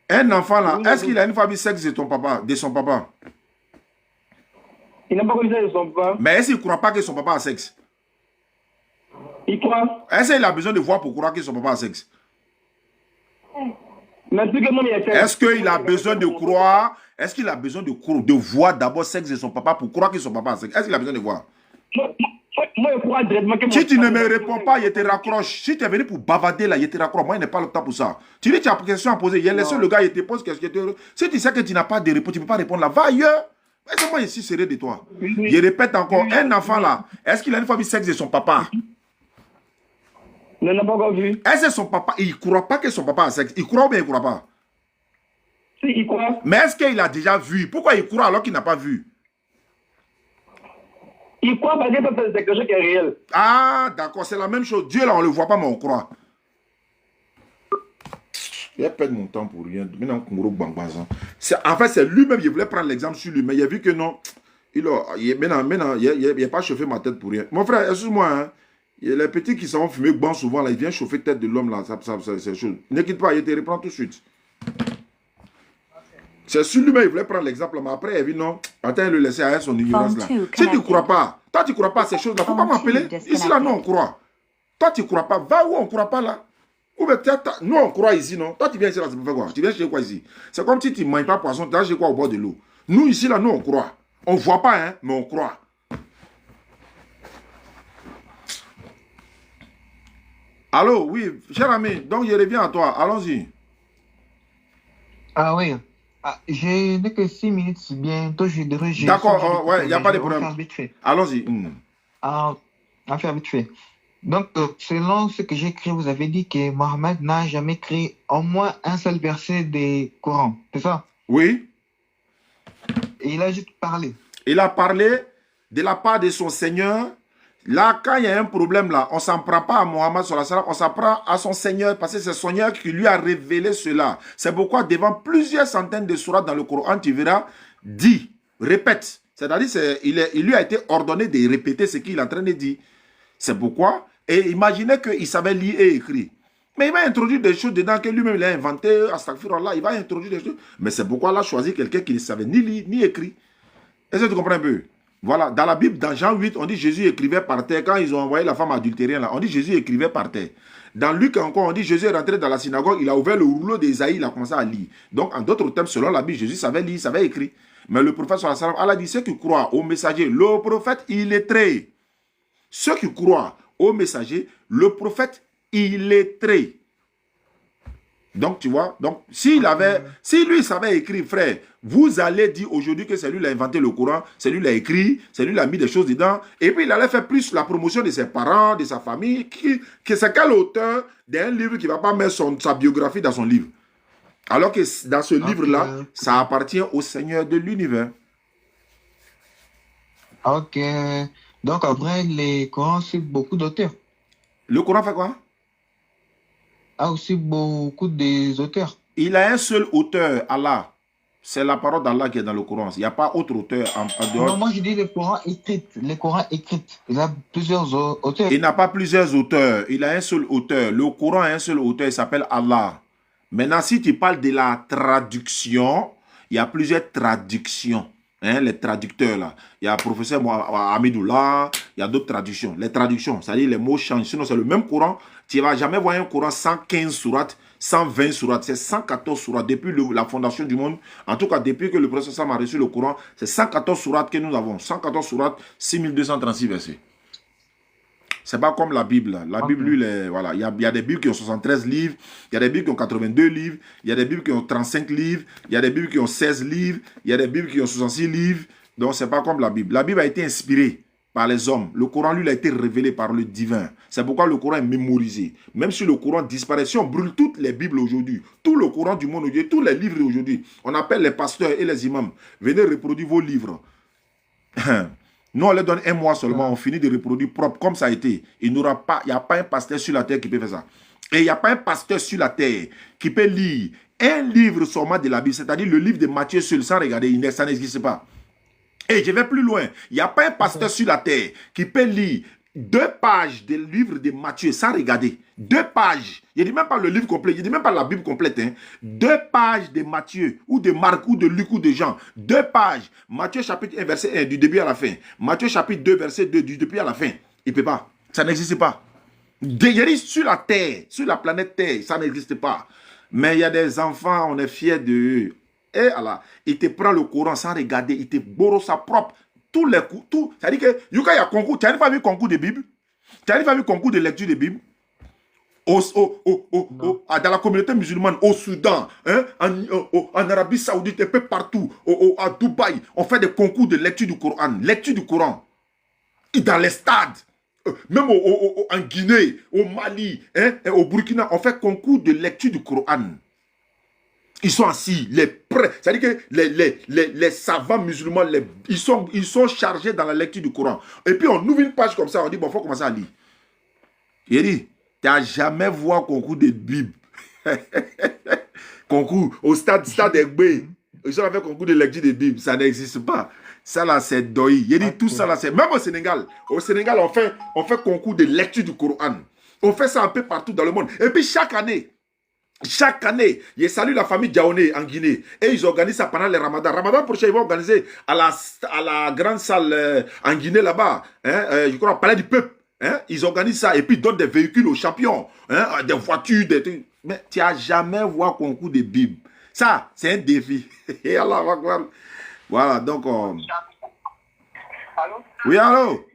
Un enfant là, est-ce qu'il a une famille sexe de son papa? Il n'a pas connu ça de son papa. Mais est-ce qu'il ne croit pas que son papa a sexe? Il croit. Est-ce qu'il a besoin de voir pour croire que son papa a sexe? Mais tout le monde y était. Est-ce qu'il a besoin de croire? Est-ce qu'il a besoin de voir d'abord sexe de son papa pour croire que son papa a sexe? Est-ce qu'il a besoin de voir? Moi, je crois directement que Si tu ne me réponds pas, je te raccroche. Si tu es venu pour bavader là, je te raccroche. Moi, je n'ai pas le temps pour ça. Tu dis, tu as une question à poser. Il y a laissé le gars, il te pose question. Si tu sais que tu n'as pas de réponse, tu ne peux pas répondre là. Va ailleurs. Est-ce que moi, je suis sérieux de toi? Je répète encore, un enfant là, est-ce qu'il a une fois vu sexe de son papa? Non, n'a pas encore vu. Est-ce que son papa, il ne croit pas que son papa a sexe? Il croit ou bien il ne croit pas? Si, il croit. Mais est-ce qu'il a déjà vu? Pourquoi il croit alors qu'il n'a pas vu? Il croit parce que c'est quelque chose qui est réel. Ah, d'accord, c'est la même chose. Dieu là, on ne le voit pas, mais on croit. Je vais perdre mon temps pour rien. En fait, c'est lui-même, il voulait prendre l'exemple sur lui, mais il a vu que non. Maintenant, il n'a pas chauffé ma tête pour rien. Mon frère, excuse-moi, hein, les petits qui sont fumés bon souvent, là, ils viennent chauffer la tête de l'homme, là, c'est chose. Ne quitte pas, il te reprend tout de suite. C'est sur lui-même, il voulait prendre l'exemple, mais après, il a vu non, attends, il le laisser à son ignorance, là. Si tu ne crois pas, toi, tu ne crois pas à ces choses-là, il ne faut pas m'appeler. Ici, là, nous, on croit. Toi, tu ne crois pas, va où on ne croit pas, là. Ou bien, nous, on croit ici, non? Toi, tu viens ici, là, c'est pour faire quoi? Tu viens chez quoi ici? C'est comme si tu ne manges pas poisson, tu vas chez quoi au bord de l'eau? Nous, ici, là, nous, on croit. On ne voit pas, hein, mais on croit. Allô, oui, cher ami, donc je reviens à toi, allons-y. Ah oui. Ah, je n'ai que 6 minutes, si bientôt je devrais... D'accord, ouais, il n'y a pas de On va problème. faire vite fait. Allons-y. On va faire vite fait. Donc, selon ce que j'ai écrit, vous avez dit que Mohammed n'a jamais écrit au moins un seul verset des Corans, c'est ça? Oui. Et il a juste parlé. Il a parlé de la part de son Seigneur. Là, quand il y a un problème, là, on ne s'en prend pas à Mohammed, on s'en prend à son Seigneur, parce que c'est son Seigneur qui lui a révélé cela. C'est pourquoi, devant plusieurs centaines de sourates dans le Coran, tu verras, dit, répète. C'est-à-dire, il lui a été ordonné de répéter ce qu'il est en train de dire. C'est pourquoi, et imaginez qu'il savait lire et écrire. Mais il va introduire des choses dedans que lui-même il a inventé, astaghfirullah, il va introduire des choses. Mais c'est pourquoi il a choisi quelqu'un qui ne savait ni lire ni écrire. Est-ce que tu comprends un peu? Voilà, dans la Bible, dans Jean 8, on dit Jésus écrivait par terre. Quand ils ont envoyé la femme adultérienne, là, on dit Jésus écrivait par terre. Dans Luc encore, on dit Jésus est rentré dans la synagogue, il a ouvert le rouleau d'Ésaïe, il a commencé à lire. Donc, en d'autres termes, selon la Bible, Jésus savait lire, savait écrire. Mais le prophète, Allah dit, ceux qui croient au messager, le prophète illettré. Ceux qui croient au messager, le prophète illettré. Donc, tu vois, donc, si lui savait écrire, frère, vous allez dire aujourd'hui que c'est lui qui a inventé le Coran, c'est lui qui l'a écrit, c'est lui qui a mis des choses dedans, et puis il allait faire plus la promotion de ses parents, de sa famille, que c'est quel auteur d'un livre qui ne va pas mettre sa biographie dans son livre. Alors que dans ce livre-là, ça appartient au Seigneur de l'univers. Ok. Donc, après, les Corans, c'est beaucoup d'auteurs. Le Coran fait quoi? A aussi beaucoup des auteurs. Il a un seul auteur, Allah. C'est la parole d'Allah qui est dans le Coran. Il n'y a pas autre auteur en dehors. Non, moi je dis les Corans écrits. Les Corans écrits. Il a plusieurs auteurs. Il n'a pas plusieurs auteurs. Il a un seul auteur. Le Coran a un seul auteur. Il s'appelle Allah. Maintenant, si tu parles de la traduction, il y a plusieurs traductions. Hein, les traducteurs là. Il y a le professeur Amidoullah, il y a d'autres traductions. Les traductions, c'est-à-dire les mots changent. Sinon, c'est le même Coran. Tu ne vas jamais voir un Coran 115 sourates, 120 sourates. C'est 114 sourates depuis la fondation du monde. En tout cas, depuis que le prophète Sam a reçu le Coran, c'est 114 sourates que nous avons. 114 sourates, 6236 versets. C'est pas comme la Bible. La Bible, lui, voilà. Il y a des Bibles qui ont 73 livres, il y a des Bibles qui ont 82 livres, il y a des Bibles qui ont 35 livres, il y a des Bibles qui ont 16 livres, il y a des Bibles qui ont 66 livres. Donc, c'est pas comme la Bible. La Bible a été inspirée par les hommes. Le Coran, lui, a été révélé par le divin. C'est pourquoi le Coran est mémorisé. Même si le Coran disparaît, si on brûle toutes les Bibles aujourd'hui, tout le Coran du monde aujourd'hui, tous les livres aujourd'hui, on appelle les pasteurs et les imams. Venez reproduire vos livres. Nous, on leur donne un mois seulement, on finit de reproduire propre, comme ça a été. Il n'y a pas un pasteur sur la terre qui peut faire ça. Et il n'y a pas un pasteur sur la terre qui peut lire un livre seulement de la Bible, c'est-à-dire le livre de Matthieu seul, sans regarder, ça n'existe pas. Et je vais plus loin. Il n'y a pas un pasteur sur la terre qui peut lire 2 pages du livre de Matthieu, sans regarder. 2 pages. Je ne dis même pas le livre complet, je ne dis même pas la Bible complète. Hein. 2 pages de Matthieu, ou de Marc, ou de Luc, ou de Jean. 2 pages. Matthieu chapitre 1, verset 1, du début à la fin. Matthieu chapitre 2, verset 2, du début à la fin. Il ne peut pas. Ça n'existe pas. Déjà sur la terre, sur la planète Terre, ça n'existe pas. Mais il y a des enfants, on est fiers d'eux. Et Allah, il te prend le Coran sans regarder, il te borrow sa propre. Tous les coups, tout. C'est-à-dire que, il y a concours. Tu n'as pas vu concours de Bible? Tu n'as pas vu concours de lecture de Bible? Dans la communauté musulmane, au Soudan, hein, en Arabie Saoudite, un peu partout, à Dubaï, on fait des concours de lecture du Coran. Lecture du Coran. Et dans les stades, même en Guinée, au Mali, hein, au Burkina, on fait concours de lecture du Coran. Ils sont assis, les prêts. C'est-à-dire que les savants musulmans, ils sont chargés dans la lecture du Coran. Et puis on ouvre une page comme ça, on dit, bon, il faut commencer à lire. Il dit, tu n'as jamais vu un concours de Bible. Concours au stade Egbe. Ils ont fait concours de lecture de Bible. Ça n'existe pas. Ça là, c'est doi. Il dit, tout ça là, c'est... Même au Sénégal. Au Sénégal, on fait concours de lecture du Coran. On fait ça un peu partout dans le monde. Et puis chaque année, je salue la famille Diaoné en Guinée. Et ils organisent ça pendant le Ramadan. Ramadan prochain, ils vont organiser à la grande salle en Guinée là-bas. Hein, je crois, au Palais du Peuple. Hein, ils organisent ça et puis ils donnent des véhicules aux champions. Hein, des voitures, des trucs. Mais tu n'as jamais vu un concours de Bible. Ça, c'est un défi. Et Allah va voir. Voilà, donc... Allô? Oui, allô?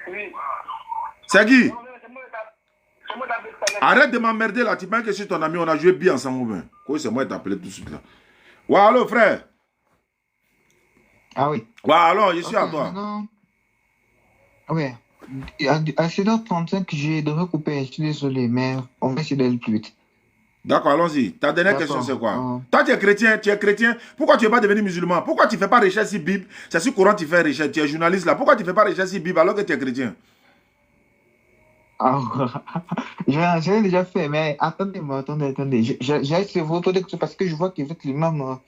Oui. C'est qui? Arrête de m'emmerder là, tu penses que c'est ton ami, on a joué bien ensemble. Quoi, c'est moi qui t'ai appelé tout de suite là. Ouais, allô frère. Ah oui. Ouais, alors, je suis à toi. Maintenant, oui. À 7h35, je devrais couper. Je suis désolé, mais on va essayer d'aller plus vite. D'accord, allons-y. Ta dernière question, c'est quoi? Toi, tu es chrétien. Pourquoi tu n'es pas devenu musulman? Pourquoi tu ne fais pas recherche sur Bible? C'est sur Coran tu fais recherche. Tu es journaliste là. Pourquoi tu ne fais pas recherche sur Bible alors que tu es chrétien? J'ai déjà fait, mais attendez. J'ai essayé de vous autres parce que je vois que vous êtes l'imam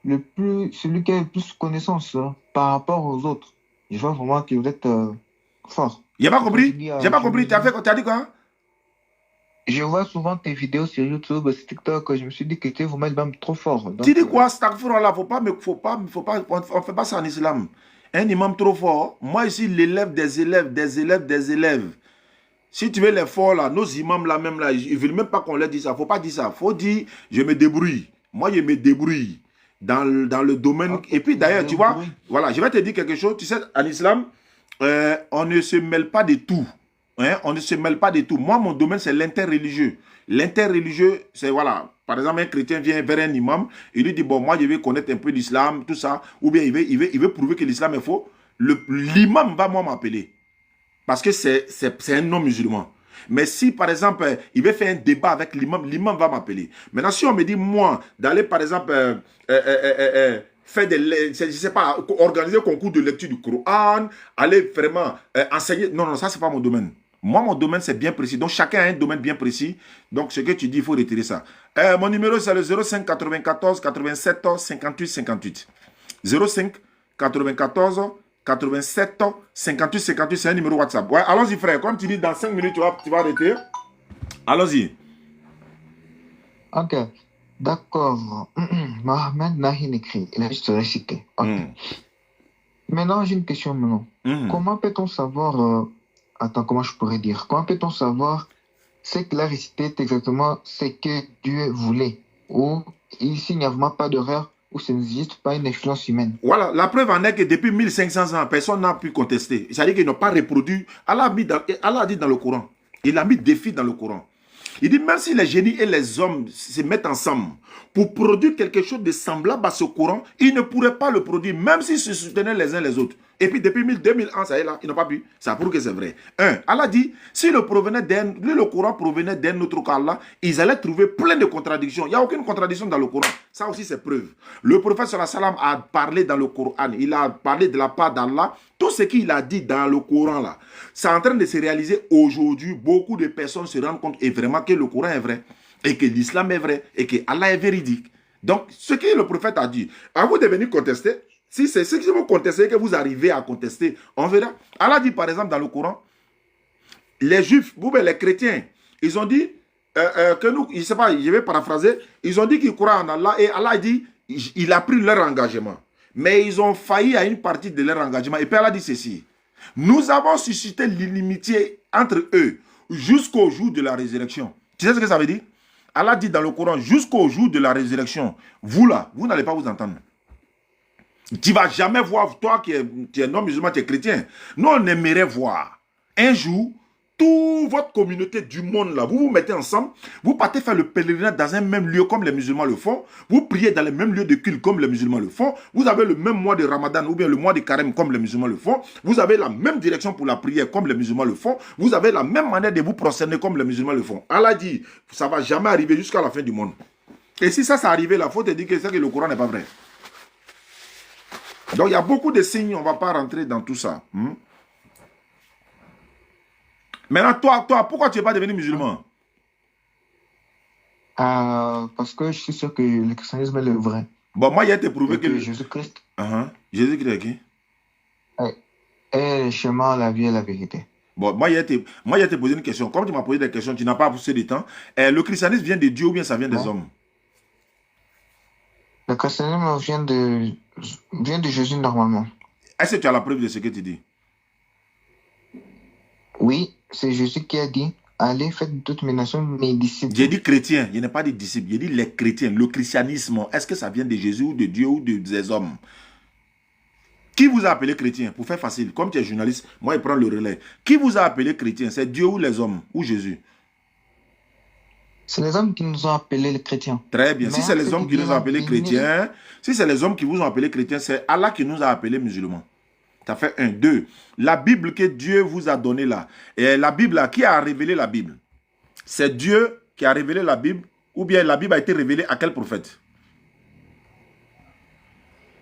celui qui a le plus connaissance par rapport aux autres. Je vois vraiment que vous êtes fort. J'ai pas compris. J'ai pas compris. Tu as dit quoi? Je vois souvent tes vidéos sur YouTube, sur TikTok. Je me suis dit que tu es vraiment l'imam trop fort. Donc, tu dis quoi? Là, on fait pas ça en islam. Un imam trop fort. Moi ici, l'élève des élèves. Si tu veux les forts là, nos imams là même là, ils ne veulent même pas qu'on leur dise ça. Il ne faut pas dire ça. Il faut dire, je me débrouille. Moi, je me débrouille dans le domaine. Okay. Et puis d'ailleurs, tu vois, voilà, je vais te dire quelque chose. Tu sais, en islam, on ne se mêle pas de tout. Hein? On ne se mêle pas de tout. Moi, mon domaine, c'est l'interreligieux. L'interreligieux, c'est voilà. Par exemple, un chrétien vient vers un imam, il lui dit, bon, moi, je vais connaître un peu l'islam, tout ça. Ou bien, il veut prouver que l'islam est faux. L'imam va moi m'appeler. Parce que c'est un non-musulman. Mais si, par exemple, il veut faire un débat avec l'imam, l'imam va m'appeler. Maintenant, si on me dit, moi, d'aller, par exemple, faire je sais pas, organiser un concours de lecture du Coran, aller vraiment enseigner. Non, ça, c'est pas mon domaine. Moi, mon domaine, c'est bien précis. Donc, chacun a un domaine bien précis. Donc, ce que tu dis, il faut retirer ça. Mon numéro, c'est le 05 94 87 58 58. 05 94 87 58 58, c'est un numéro WhatsApp. Ouais, allons-y, frère. Comme tu dis, dans 5 minutes, tu vas arrêter. Allons-y. Ok. D'accord. Mohamed Nahin écrit. Il a juste récité. Ok. Maintenant, j'ai une question maintenant. Comment peut-on savoir... Attends, comment je pourrais dire? Comment peut-on savoir ce qu'il a récité exactement ce que Dieu voulait? Ou ici, il n'y a vraiment pas d'erreur, ou ça n'existe pas une influence humaine? Voilà, la preuve en est que depuis 1500 ans, personne n'a pu contester. C'est-à-dire qu'ils n'ont pas reproduit. Allah a dit dans le Coran. Il a mis défi dans le Coran. Il dit, même si les génies et les hommes se mettent ensemble pour produire quelque chose de semblable à ce Coran, ils ne pourraient pas le produire, même s'ils se soutenaient les uns les autres. Et puis depuis 2000 ans, ça est là, ils n'ont pas pu. Ça prouve que c'est vrai. Allah dit, si le Coran provenait d'un autre qu'Allah, ils allaient trouver plein de contradictions. Il n'y a aucune contradiction dans le Coran. Ça aussi, c'est preuve. Le prophète sallallahu alayhi wa sallam a parlé dans le Coran. Il a parlé de la part d'Allah. Tout ce qu'il a dit dans le Coran, là, c'est en train de se réaliser aujourd'hui. Beaucoup de personnes se rendent compte et vraiment que le Coran est vrai, et que l'islam est vrai, et que Allah est véridique. Donc, ce que le prophète a dit, à vous de venir contester, Si c'est ce qui vont contester que vous arrivez à contester, on verra. Allah dit par exemple dans le Coran, les juifs, les chrétiens, ils ont dit que nous, je ne sais pas, je vais paraphraser, ils ont dit qu'ils croient en Allah et Allah dit, il a pris leur engagement. Mais ils ont failli à une partie de leur engagement. Et puis Allah dit ceci, nous avons suscité l'inimitié entre eux jusqu'au jour de la résurrection. Tu sais ce que ça veut dire? Allah dit dans le Coran, jusqu'au jour de la résurrection, vous là, vous n'allez pas vous entendre. Tu ne vas jamais voir, toi qui es non-musulman, tu es chrétien. Nous, on aimerait voir un jour, toute votre communauté du monde, là, vous vous mettez ensemble, vous partez faire le pèlerinage dans un même lieu comme les musulmans le font, vous priez dans les mêmes lieux de culte comme les musulmans le font, vous avez le même mois de Ramadan ou bien le mois de Carême comme les musulmans le font, vous avez la même direction pour la prière comme les musulmans le font, vous avez la même manière de vous prosterner comme les musulmans le font. Allah dit, ça ne va jamais arriver jusqu'à la fin du monde. Et si ça arrivé là, il faut te dire que le Coran n'est pas vrai. Donc il y a beaucoup de signes, on ne va pas rentrer dans tout ça. Maintenant, toi, pourquoi tu n'es pas devenu musulman? Parce que je suis sûr que le christianisme est le vrai. Bon, moi, il a été prouvé que Jésus-Christ Jésus-Christ est qui? est le chemin, la vie et la vérité. Bon, moi, il a été posé une question. Comme tu m'as posé des questions, tu n'as pas poussé de temps. Le christianisme vient de Dieu ou bien ça vient des hommes? Le christianisme vient de Jésus normalement. Est-ce que tu as la preuve de ce que tu dis? Oui, c'est Jésus qui a dit, allez, faites de toutes mes nations mes disciples. J'ai dit chrétien, je n'ai pas dit disciples, j'ai dit les chrétiens. Le christianisme, est-ce que ça vient de Jésus ou de Dieu ou des hommes? Qui vous a appelé chrétien? Pour faire facile, comme tu es journaliste, moi je prends le relais. Qui vous a appelé chrétien? C'est Dieu ou les hommes? Ou Jésus? C'est les hommes qui nous ont appelés les chrétiens. Très bien. Si c'est les hommes qui nous ont appelés chrétiens, si c'est les hommes qui vous ont appelés chrétiens, c'est Allah qui nous a appelés musulmans. Ça fait 1, 2. La Bible que Dieu vous a donnée là. Et la Bible là, qui a révélé la Bible? C'est Dieu qui a révélé la Bible ou bien la Bible a été révélée à quel prophète?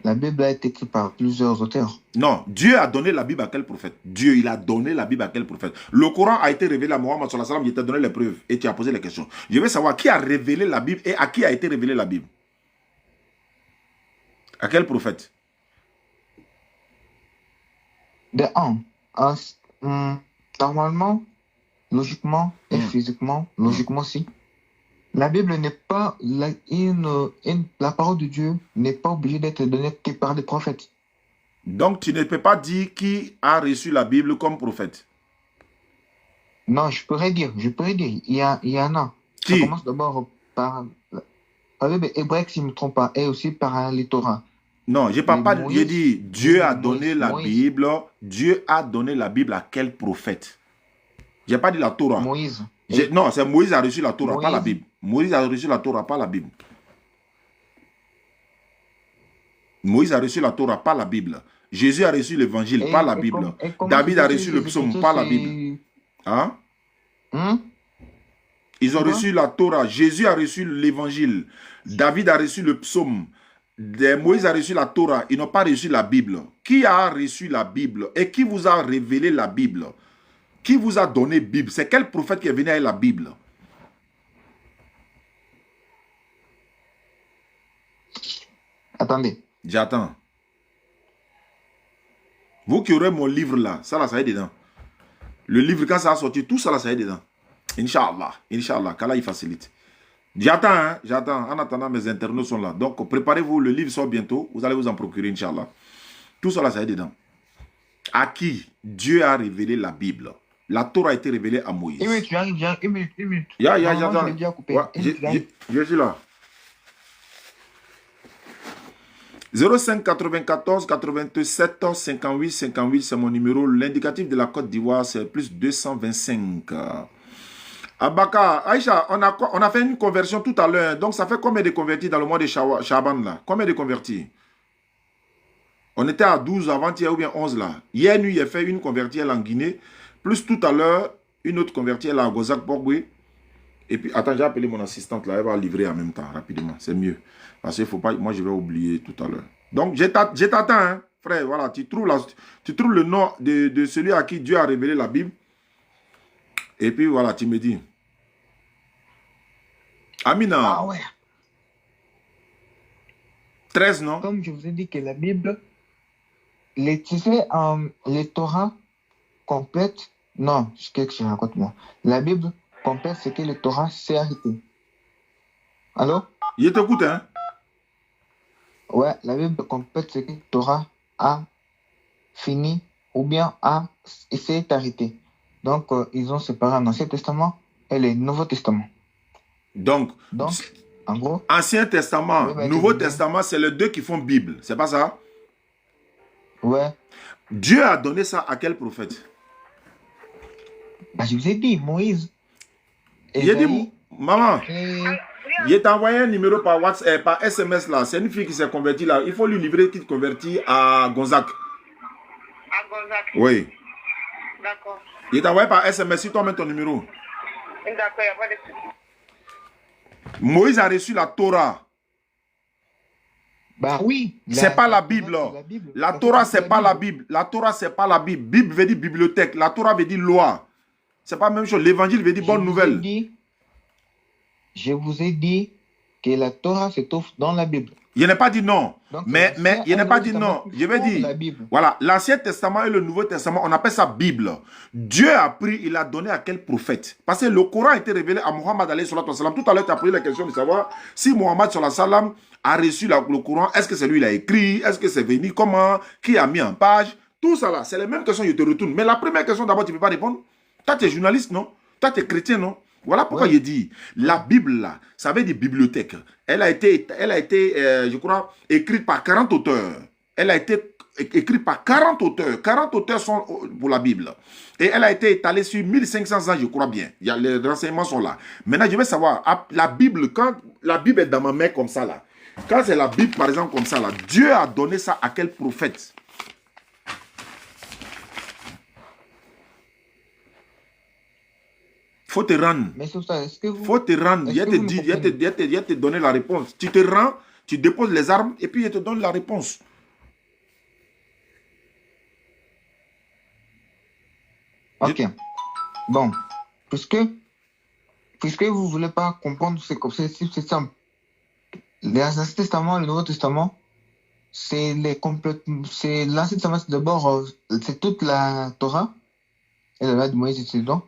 La Bible a été écrite par plusieurs auteurs. Non, Dieu a donné la Bible à quel prophète? Dieu, il a donné la Bible à quel prophète? Le Coran a été révélé à Mohammed sallallahu alayhi wa sallam, il t'a donné les preuves et tu as posé les questions. Je veux savoir qui a révélé la Bible et à qui a été révélée la Bible? À quel prophète? Normalement, logiquement et physiquement, logiquement aussi, la Bible n'est pas, la parole de Dieu n'est pas obligée d'être donnée que par des prophètes. Donc tu ne peux pas dire qui a reçu la Bible comme prophète? Non, je pourrais dire, il y en a. Qui? Ça commence d'abord par la Bible hébraïque, si je ne me trompe pas, et aussi par les Torah. Non, je parle pas. J'ai dit Dieu a donné la Moïse. Bible. Dieu a donné la Bible à quel prophète? Je n'ai pas dit la Torah. Moïse. Non, c'est Moïse a reçu la Torah, Moïse. pas la Bible. Moïse a reçu la Torah, pas la Bible. Moïse a reçu la Torah, pas la Bible. Jésus a reçu l'évangile, pas la Bible. David a reçu le psaume, pas la Bible. Hein? Ils ont reçu la Torah. Jésus a reçu l'évangile. David a reçu le psaume. Moïse a reçu la Torah. Ils n'ont pas reçu la Bible. Qui a reçu la Bible? Et qui vous a révélé la Bible? Qui vous a donné la Bible? C'est quel prophète qui est venu avec la Bible? Attendez. J'attends. Vous qui aurez mon livre là, ça là, ça y est dedans. Le livre, quand ça a sorti, tout ça là, ça y est dedans. Inch'Allah. Inch'Allah. Qu'Allah il facilite. J'attends, hein, j'attends. En attendant, mes internautes sont là. Donc, préparez-vous. Le livre sort bientôt. Vous allez vous en procurer, Inch'Allah. Tout ça là, ça y est dedans. À qui Dieu a révélé la Bible? La Torah a été révélée à Moïse. Une minute, tu arrives, une minute. J'attends. Ouais, je suis là. 05 94 87 58 58, c'est mon numéro. L'indicatif de la Côte d'Ivoire, c'est plus 225. Abaka, Aïcha, on a fait une conversion tout à l'heure. Donc, ça fait combien de convertis dans le mois de Shaban là? Combien de convertis? On était à 12 avant-hier ou bien 11 là. Hier nuit, il a fait une convertie en Guinée. Plus tout à l'heure, une autre convertie à Gozak-Borgwe. Et puis, attends, j'ai appelé mon assistante là. Elle va livrer en même temps, rapidement. C'est mieux. Parce qu'il faut pas... Moi, je vais oublier tout à l'heure. Donc, je t'attends, hein, frère. Voilà, tu trouves le nom de celui à qui Dieu a révélé la Bible. Et puis, voilà, tu me dis. Amina. Ah ouais. 13, non? Comme je vous ai dit que la Bible tu sais, les Torahs complètes, non, qu'est-ce que je raconte moi? La Bible complète ce que le Torah s'est arrêté. Allô? Je t'écoute, hein? Ouais, la Bible complète ce que le Torah a fini ou bien s'est arrêté. Donc, ils ont séparé l'Ancien Testament et le Nouveau Testament. Donc, en gros, Ancien Testament, Oui, bah, Nouveau tu- Testament, c'est les deux qui font Bible. C'est pas ça? ouais, Dieu a donné ça à quel prophète? bah, je vous ai dit, Moïse, Il a dit, Esaïe, maman, et... il t'a envoyé un numéro par WhatsApp, par SMS là. C'est une fille qui s'est convertie là. Il faut lui livrer qui se convertit à Gonzac. À Gonzac. Oui. D'accord. Il t'a envoyé par SMS, si toi mets ton numéro. D'accord, il n'y a pas de souci. Moïse a reçu la Torah. Bah oui. C'est pas la Bible. Torah, Là. c'est Bible. La Ça Torah, fait c'est pas la Bible. La Torah, c'est pas la Bible. Bible veut dire bibliothèque. La Torah veut dire loi. C'est pas la même chose. L'évangile veut dire bonne nouvelle. Je vous ai dit que la Torah se trouve dans la Bible. Je n'ai pas dit non. Donc, Mais je n'ai pas dit non. Testament Je vais pour dire, la Bible. voilà, l'Ancien Testament et le Nouveau Testament, on appelle ça Bible. Dieu a pris, il a donné à quel prophète? Parce que le Coran a été révélé à Muhammad alayhi salatu wa salam. Tout à l'heure, tu as posé la question de savoir si Muhammad sallallahu alayhi wa sallam a reçu le Coran. Est-ce que c'est lui qui l'a écrit? Est-ce que c'est venu? Comment? Qui a mis en page? Tout ça là, c'est les mêmes questions, je te retourne. Mais la première question d'abord, tu ne peux pas répondre. Toi, tu es journaliste, non? Toi, tu es chrétien, non? Voilà pourquoi je dis, la Bible, là, ça veut dire bibliothèque. Elle a été je crois, écrite par 40 auteurs. Elle a été écrite par 40 auteurs. 40 auteurs sont pour la Bible. Et elle a été étalée sur 1500 ans, je crois bien. Les renseignements sont là. Maintenant, je veux savoir, la Bible, quand la Bible est dans ma main comme ça, là, quand c'est la Bible, par exemple, comme ça, là, Dieu a donné ça à quel prophète? Faut te rendre. Mais c'est ça, est-ce que vous... Faut te rendre. Il te donner la réponse. Tu te rends, tu déposes les armes et puis il te donne la réponse. Ok. Bon. Puisque vous ne voulez pas comprendre, c'est comme ça, c'est simple. L'Ancien Testament, le Nouveau Testament, c'est l'Ancien Testament, c'est d'abord, c'est toute la Torah et la loi de Moïse et ses dons.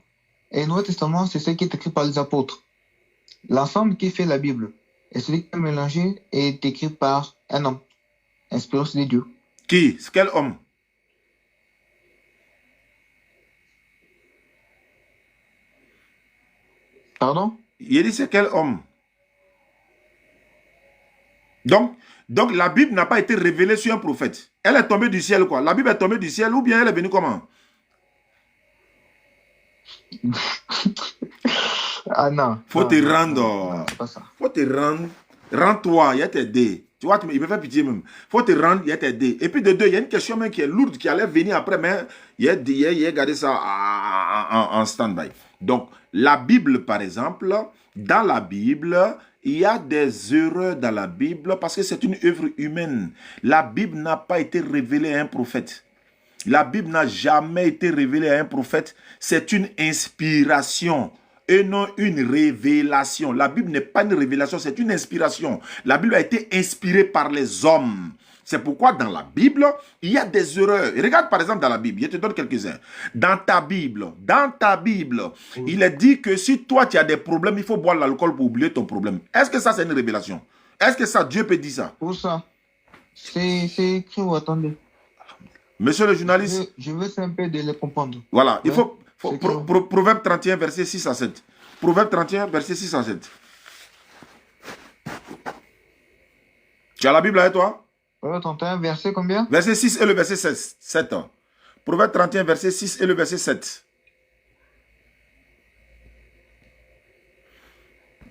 Et le Nouveau Testament, c'est ce qui est écrit par les apôtres. L'ensemble qui fait la Bible. Et celui qui est mélangé est écrit par un homme, inspiré de Dieu. Qui? Quel homme? Pardon? Il dit c'est quel homme? Donc la Bible n'a pas été révélée sur un prophète. Elle est tombée du ciel, quoi. La Bible est tombée du ciel ou bien elle est venue comment? Ah non. Faut te rendre. Non, c'est pas ça. Faut te rendre. Rends-toi, il y a t'aider. Tu vois, il me fait pitié même. Faut te rendre, il y a t'aider. Et puis de deux, il y a une question même qui est lourde, qui allait venir après, mais il a gardé ça en stand-by. Donc, la Bible, par exemple, dans la Bible, il y a des erreurs dans la Bible parce que c'est une œuvre humaine. La Bible n'a pas été révélée à un prophète. La Bible n'a jamais été révélée à un prophète. C'est une inspiration et non une révélation. La Bible n'est pas une révélation, c'est une inspiration. La Bible a été inspirée par les hommes. C'est pourquoi dans la Bible, il y a des erreurs. Et regarde par exemple dans la Bible, je te donne quelques-uns. Dans ta Bible, il est dit que si toi tu as des problèmes, il faut boire l'alcool pour oublier ton problème. Est-ce que ça c'est une révélation? Est-ce que ça, Dieu peut dire ça? Pour ça, c'est écrit ou attendez. Monsieur le journaliste. Je veux un peu de le comprendre. Voilà, il Ouais, faut Proverbe 31, verset 6 à 7. Proverbe 31, verset 6 à 7. Tu as la Bible avec toi? Proverbe 31, verset combien? Verset 6 et le verset 7. Proverbe 31, verset 6 et le verset 7.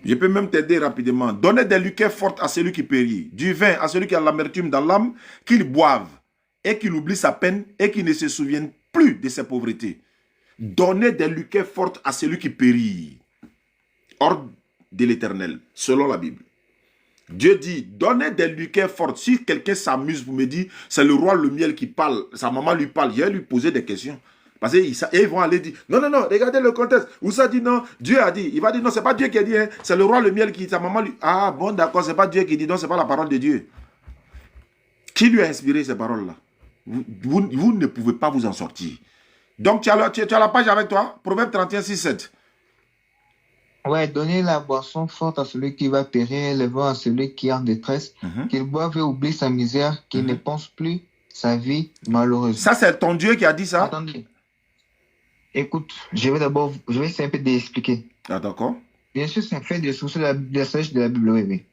Je peux même t'aider rapidement. Donnez des liqueurs fortes à celui qui périt, du vin à celui qui a l'amertume dans l'âme, qu'il boive et qu'il oublie sa peine et qu'il ne se souvienne plus de ses pauvretés. Donnez des liqueurs fortes à celui qui périt. Ordre de l'Éternel, selon la Bible. Dieu dit, donnez des liqueurs fortes. Si quelqu'un s'amuse pour me dire, c'est le roi le miel qui parle, sa maman lui parle, je vais lui poser des questions. Parce qu'ils vont aller dire, non, regardez le contexte. Où ça dit non, Dieu a dit. Il va dire, non, c'est pas Dieu qui a dit, hein, c'est le roi le miel qui, sa maman lui... Ah bon, d'accord, c'est pas Dieu qui dit, non, c'est pas la parole de Dieu. Qui lui a inspiré ces paroles-là? Vous ne pouvez pas vous en sortir. Donc, tu as la page avec toi? Proverbe 31, 6, 7. Ouais, donnez la boisson forte à celui qui va périr, le vent à celui qui est en détresse, qu'il boive et oublie sa misère, qu'il ne pense plus sa vie malheureuse. Ça, c'est ton Dieu qui a dit ça? Attendez. Écoute, je vais essayer un peu d'expliquer. Ah, d'accord. Bien sûr, c'est un fait de source de la sagesse de la Bible, oui.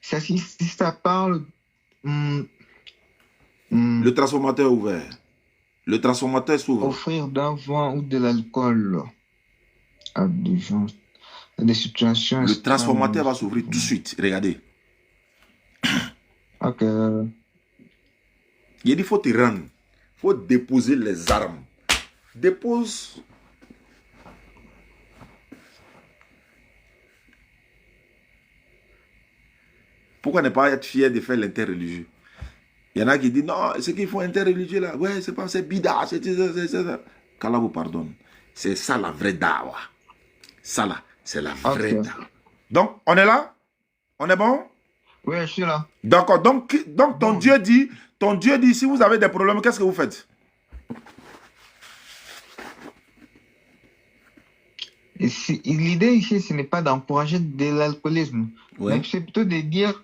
Si ça parle... Le transformateur est ouvert. Le transformateur s'ouvre. Offrir d'un vin ou de l'alcool à des gens, à des situations... Le transformateur va s'ouvrir tout de suite. Regardez. Ok. Il dit, il faut te rendre. Il faut déposer les armes. Dépose. Pourquoi ne pas être fier de faire l'interreligieux? Il y en a qui disent, non, ce qu'il faut interreligieux là, ouais, c'est pas, c'est bida, c'est ça. Qu'Allah vous pardonne. C'est ça la vraie dawa. Ça là, c'est la vraie dawa. Donc, on est là? On est bon? Oui, je suis là. D'accord. Donc ton Dieu dit, si vous avez des problèmes, qu'est-ce que vous faites? L'idée ici, ce n'est pas d'encourager de l'alcoolisme, mais c'est plutôt de dire,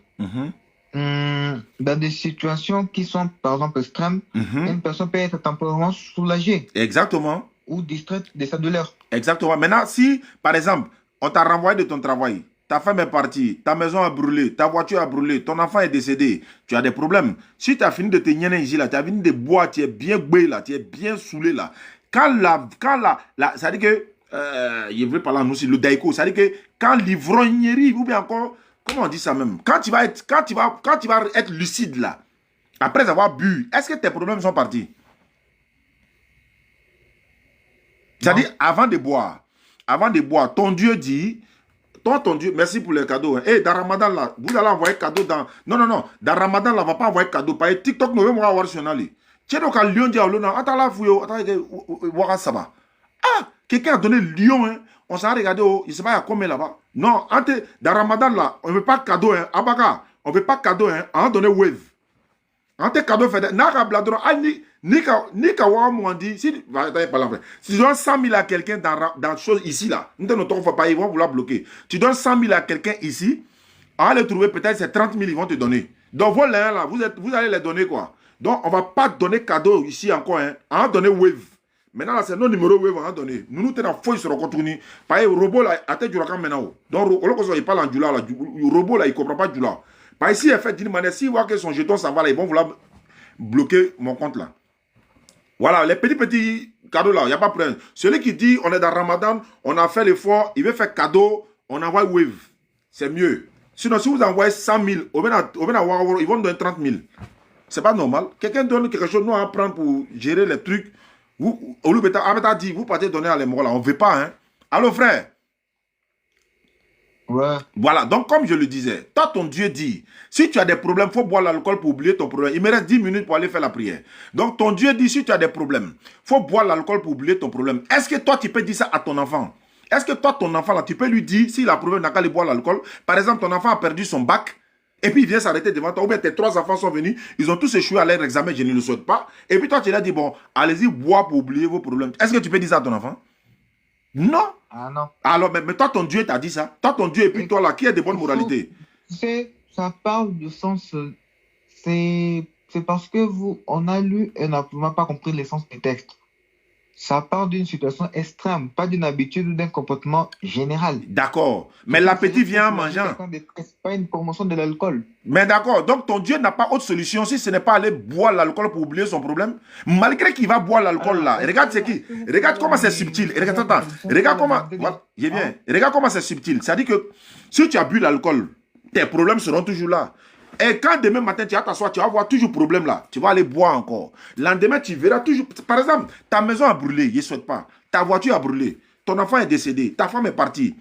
dans des situations qui sont, par exemple, extrêmes, une personne peut être temporairement soulagée. Exactement. Ou distraite de sa douleur. Exactement. Maintenant, si, par exemple, on t'a renvoyé de ton travail, ta femme est partie, ta maison a brûlé, ta voiture a brûlé, ton enfant est décédé, tu as des problèmes. Si tu as fini de te nier ici, là, tu as fini de boire, tu es bien gbé là, tu es bien saoulé là. Ça dit que, je veux parler en aussi, le daïko, ça dit que quand l'ivrognerie, ou bien encore, comment on dit ça même, quand tu vas être lucide là, après avoir bu, est-ce que tes problèmes sont partis? C'est-à-dire, avant de boire, ton Dieu dit, ton Dieu, merci pour les cadeaux. Et dans Ramadan, là, vous allez envoyer cadeau dans... Non. Dans Ramadan, là, on ne va pas envoyer cadeau. Par TikTok, nous allons avoir sur Nali. Tu sais, donc, à Lyon, dit à Lyon, attends là, fouille, attends, voir ça va. Ah, quelqu'un a donné Lyon, hein. On s'est regardé, il ne sait pas, il y a combien là-bas. Non, dans Ramadan, là, on ne veut pas cadeau, hein. Abaka, on ne veut pas cadeau, hein. On a donné wave. Ante cadeau fait n'a bladron ni kawa mwandi si tu donnes 100 000 à quelqu'un dans chose ici là, nous ne pas, ils vont vouloir bloquer. Tu donnes 100 000 à quelqu'un ici, on va le trouver peut-être c'est 30 000 ils vont te donner. Donc voilà là, vous allez les donner quoi. Donc on va pas donner cadeau ici encore hein, on va donner wave. Maintenant là c'est nos numéros wave on va donner. Nous t'es dans feuille sur le retourner. Par robot là à tête du racan maintenant. Donc il parle en djula là, le robot là il comprend pas djula. Par ici, il fait d'une manière, s'ils voient que son jeton s'en va là, ils vont vouloir bloquer mon compte là. Voilà, les petits cadeaux là, il n'y a pas de problème. Celui qui dit, on est dans Ramadan, on a fait l'effort, il veut faire cadeau, on envoie wave. C'est mieux. Sinon, si vous envoyez 100 000, ils vont donner 30 000. C'est pas normal. Quelqu'un donne quelque chose, nous on va prendre pour gérer les trucs. Vous, dit, vous partez donner à les morts là, on ne veut pas. Hein. Allô frère? Ouais. Voilà, donc comme je le disais, toi ton Dieu dit, si tu as des problèmes, il faut boire l'alcool pour oublier ton problème. Il me reste 10 minutes pour aller faire la prière. Donc ton Dieu dit, si tu as des problèmes, il faut boire l'alcool pour oublier ton problème. Est-ce que toi tu peux dire ça à ton enfant? Est-ce que toi ton enfant là, tu peux lui dire, s'il a un problème, n'a qu'à aller boire l'alcool? Par exemple, ton enfant a perdu son bac, et puis il vient s'arrêter devant toi, ou bien tes 3 enfants sont venus, ils ont tous échoué à leur examen, je ne le souhaite pas. Et puis toi tu lui as dit, bon, allez-y, boire pour oublier vos problèmes. Est-ce que tu peux dire ça à ton enfant? Non. Ah non. Alors, mais toi, ton Dieu t'a dit ça. Toi, ton Dieu, et puis toi, là, qui est de bonne moralité? Ça parle du sens. C'est parce que on a lu et on n'a pas compris l'essence du texte. Ça parle d'une situation extrême, pas d'une habitude ou d'un comportement général. D'accord. Mais l'appétit vient en mangeant. C'est pas une promotion de l'alcool. Mais d'accord. Donc, ton Dieu n'a pas autre solution si ce n'est pas aller boire l'alcool pour oublier son problème. Malgré qu'il va boire l'alcool là. Regarde c'est qui. Regarde comment c'est subtil. Regarde comment. Voilà, regarde comment c'est subtil. C'est-à-dire que si tu as bu l'alcool, tes problèmes seront toujours là. Et quand demain matin, tu vas t'asseoir, tu vas avoir toujours problème là. Tu vas aller boire encore. Lendemain, tu verras toujours. Par exemple, ta maison a brûlé, je ne souhaite pas. Ta voiture a brûlé. Ton enfant est décédé. Ta femme est partie.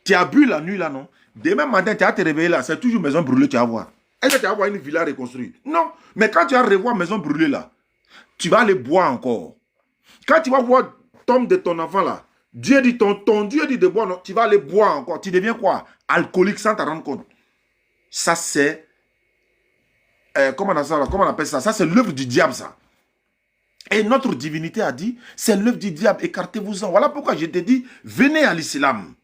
Tu as bu la nuit là, non? Demain matin, tu vas te réveiller là. C'est toujours maison brûlée, tu vas voir. Est-ce que tu vas voir une villa reconstruite? Non. Mais quand tu vas revoir maison brûlée là, tu vas aller boire encore. Quand tu vas voir tombe de ton enfant là, Dieu dit, ton Dieu dit de boire, non, tu vas aller boire encore. Tu deviens quoi? Alcoolique sans te rendre compte. Ça, c'est... comment on appelle ça? Ça, c'est l'œuvre du diable, ça. Et notre divinité a dit, c'est l'œuvre du diable, écartez-vous-en. Voilà pourquoi je te dis, venez à l'islam.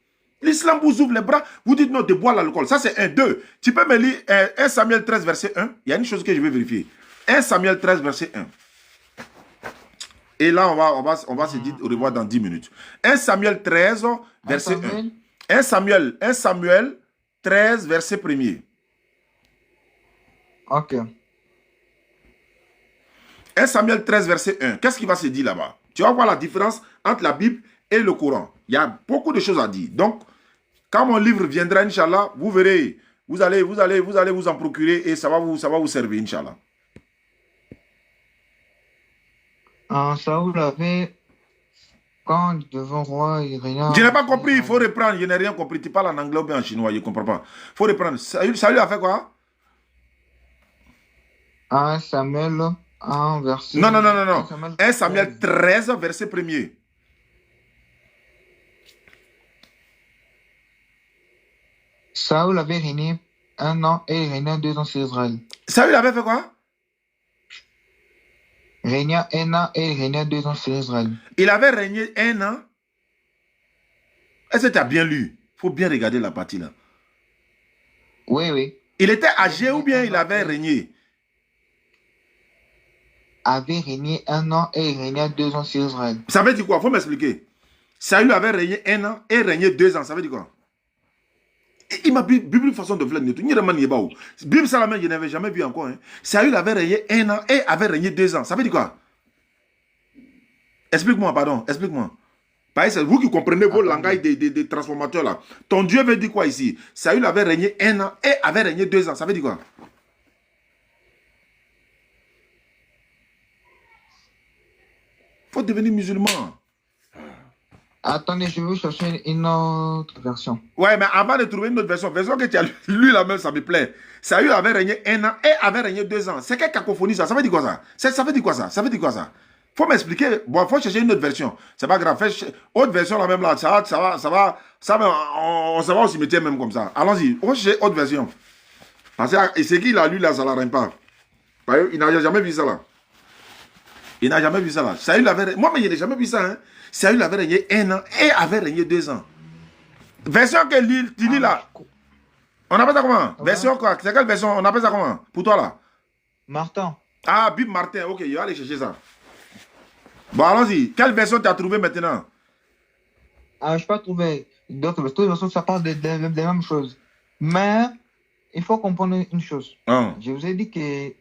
L'islam vous ouvre les bras, vous dites non, de boire l'alcool. Ça c'est 1, 2. Tu peux me lire 1 Samuel 13, verset 1. Il y a une chose que je vais vérifier. 1 Samuel 13, verset 1. Et là, on va se dire au revoir dans 10 minutes. 1 Samuel 13, verset 1. 1 Samuel 13, verset 1er. Ok. 1 Samuel 13, verset 1. Qu'est-ce qui va se dire là-bas? Tu vas voir la différence entre la Bible et le Coran. Il y a beaucoup de choses à dire. Donc, quand mon livre viendra, Inch'Allah, vous verrez, vous allez vous en procurer et ça va vous servir, Inch'Allah. Saoul avait, quand devant roi Irénée... Je n'ai pas compris, il faut reprendre, je n'ai rien compris. Tu parles en anglais ou bien en chinois, je ne comprends pas. Il faut reprendre. Saül a fait quoi? 1 Samuel 1, verset... Non. 1 Samuel 13, verset 1er. Saoul avait régné 1 an et régna 2 ans sur Israël. Saül avait fait quoi? Régna 1 an et régna 2 ans sur Israël. Il avait régné 1 an. Est-ce que tu as bien lu? Il faut bien regarder la partie là. Oui. Il était âgé ou bien il avait régné? Avait régné 1 an et régna 2 ans sur Israël. Ça veut dire quoi? Il faut m'expliquer. Saül avait régné 1 an et régné 2 ans. Ça veut dire quoi? Il m'a Bible façon de faire le tout. Bible Salamé, je n'avais jamais vu encore. Hein. Saül avait régné 1 an et avait régné 2 ans. Ça veut dire quoi? Explique-moi, pardon. Explique-moi. C'est vous qui comprenez vos langages des transformateurs là. Ton Dieu veut dire quoi ici? Saül avait régné 1 an et avait régné 2 ans. Ça veut dire quoi? Il faut devenir musulman. Attendez, je vais chercher une autre version. Ouais, mais avant de trouver une autre version que tu as lu là même, ça me plaît. Saül avait régné 1 an et avait régné 2 ans. C'est quelle cacophonie ça? Ça veut dire quoi ça? Ça veut dire quoi ça? Ça veut dire quoi ça? Faut m'expliquer. Bon, faut chercher une autre version. C'est pas grave. Autre version là même là, ça va, on va au cimetière même comme ça. Allons-y. On va chercher autre version. Parce que ce qu'il a lu là, ça ne l'arrête pas. Il n'a jamais vu ça là. Il n'a jamais vu ça là. Saül avait... Moi, mais je n'ai jamais vu ça. Hein. Saül avait régné 1 an et avait régné 2 ans. Version que tu lis là. On appelle ça comment? Ouais. Version quoi? C'est quelle version? On appelle ça comment? Pour toi là? Martin. Ah, Bible Martin. Ok, je vais aller chercher ça. Bon, allons-y. Quelle version tu as trouvé maintenant? Je n'ai pas trouvé d'autres versions. Ça parle des mêmes choses. Mais il faut comprendre une chose. Je vous ai dit que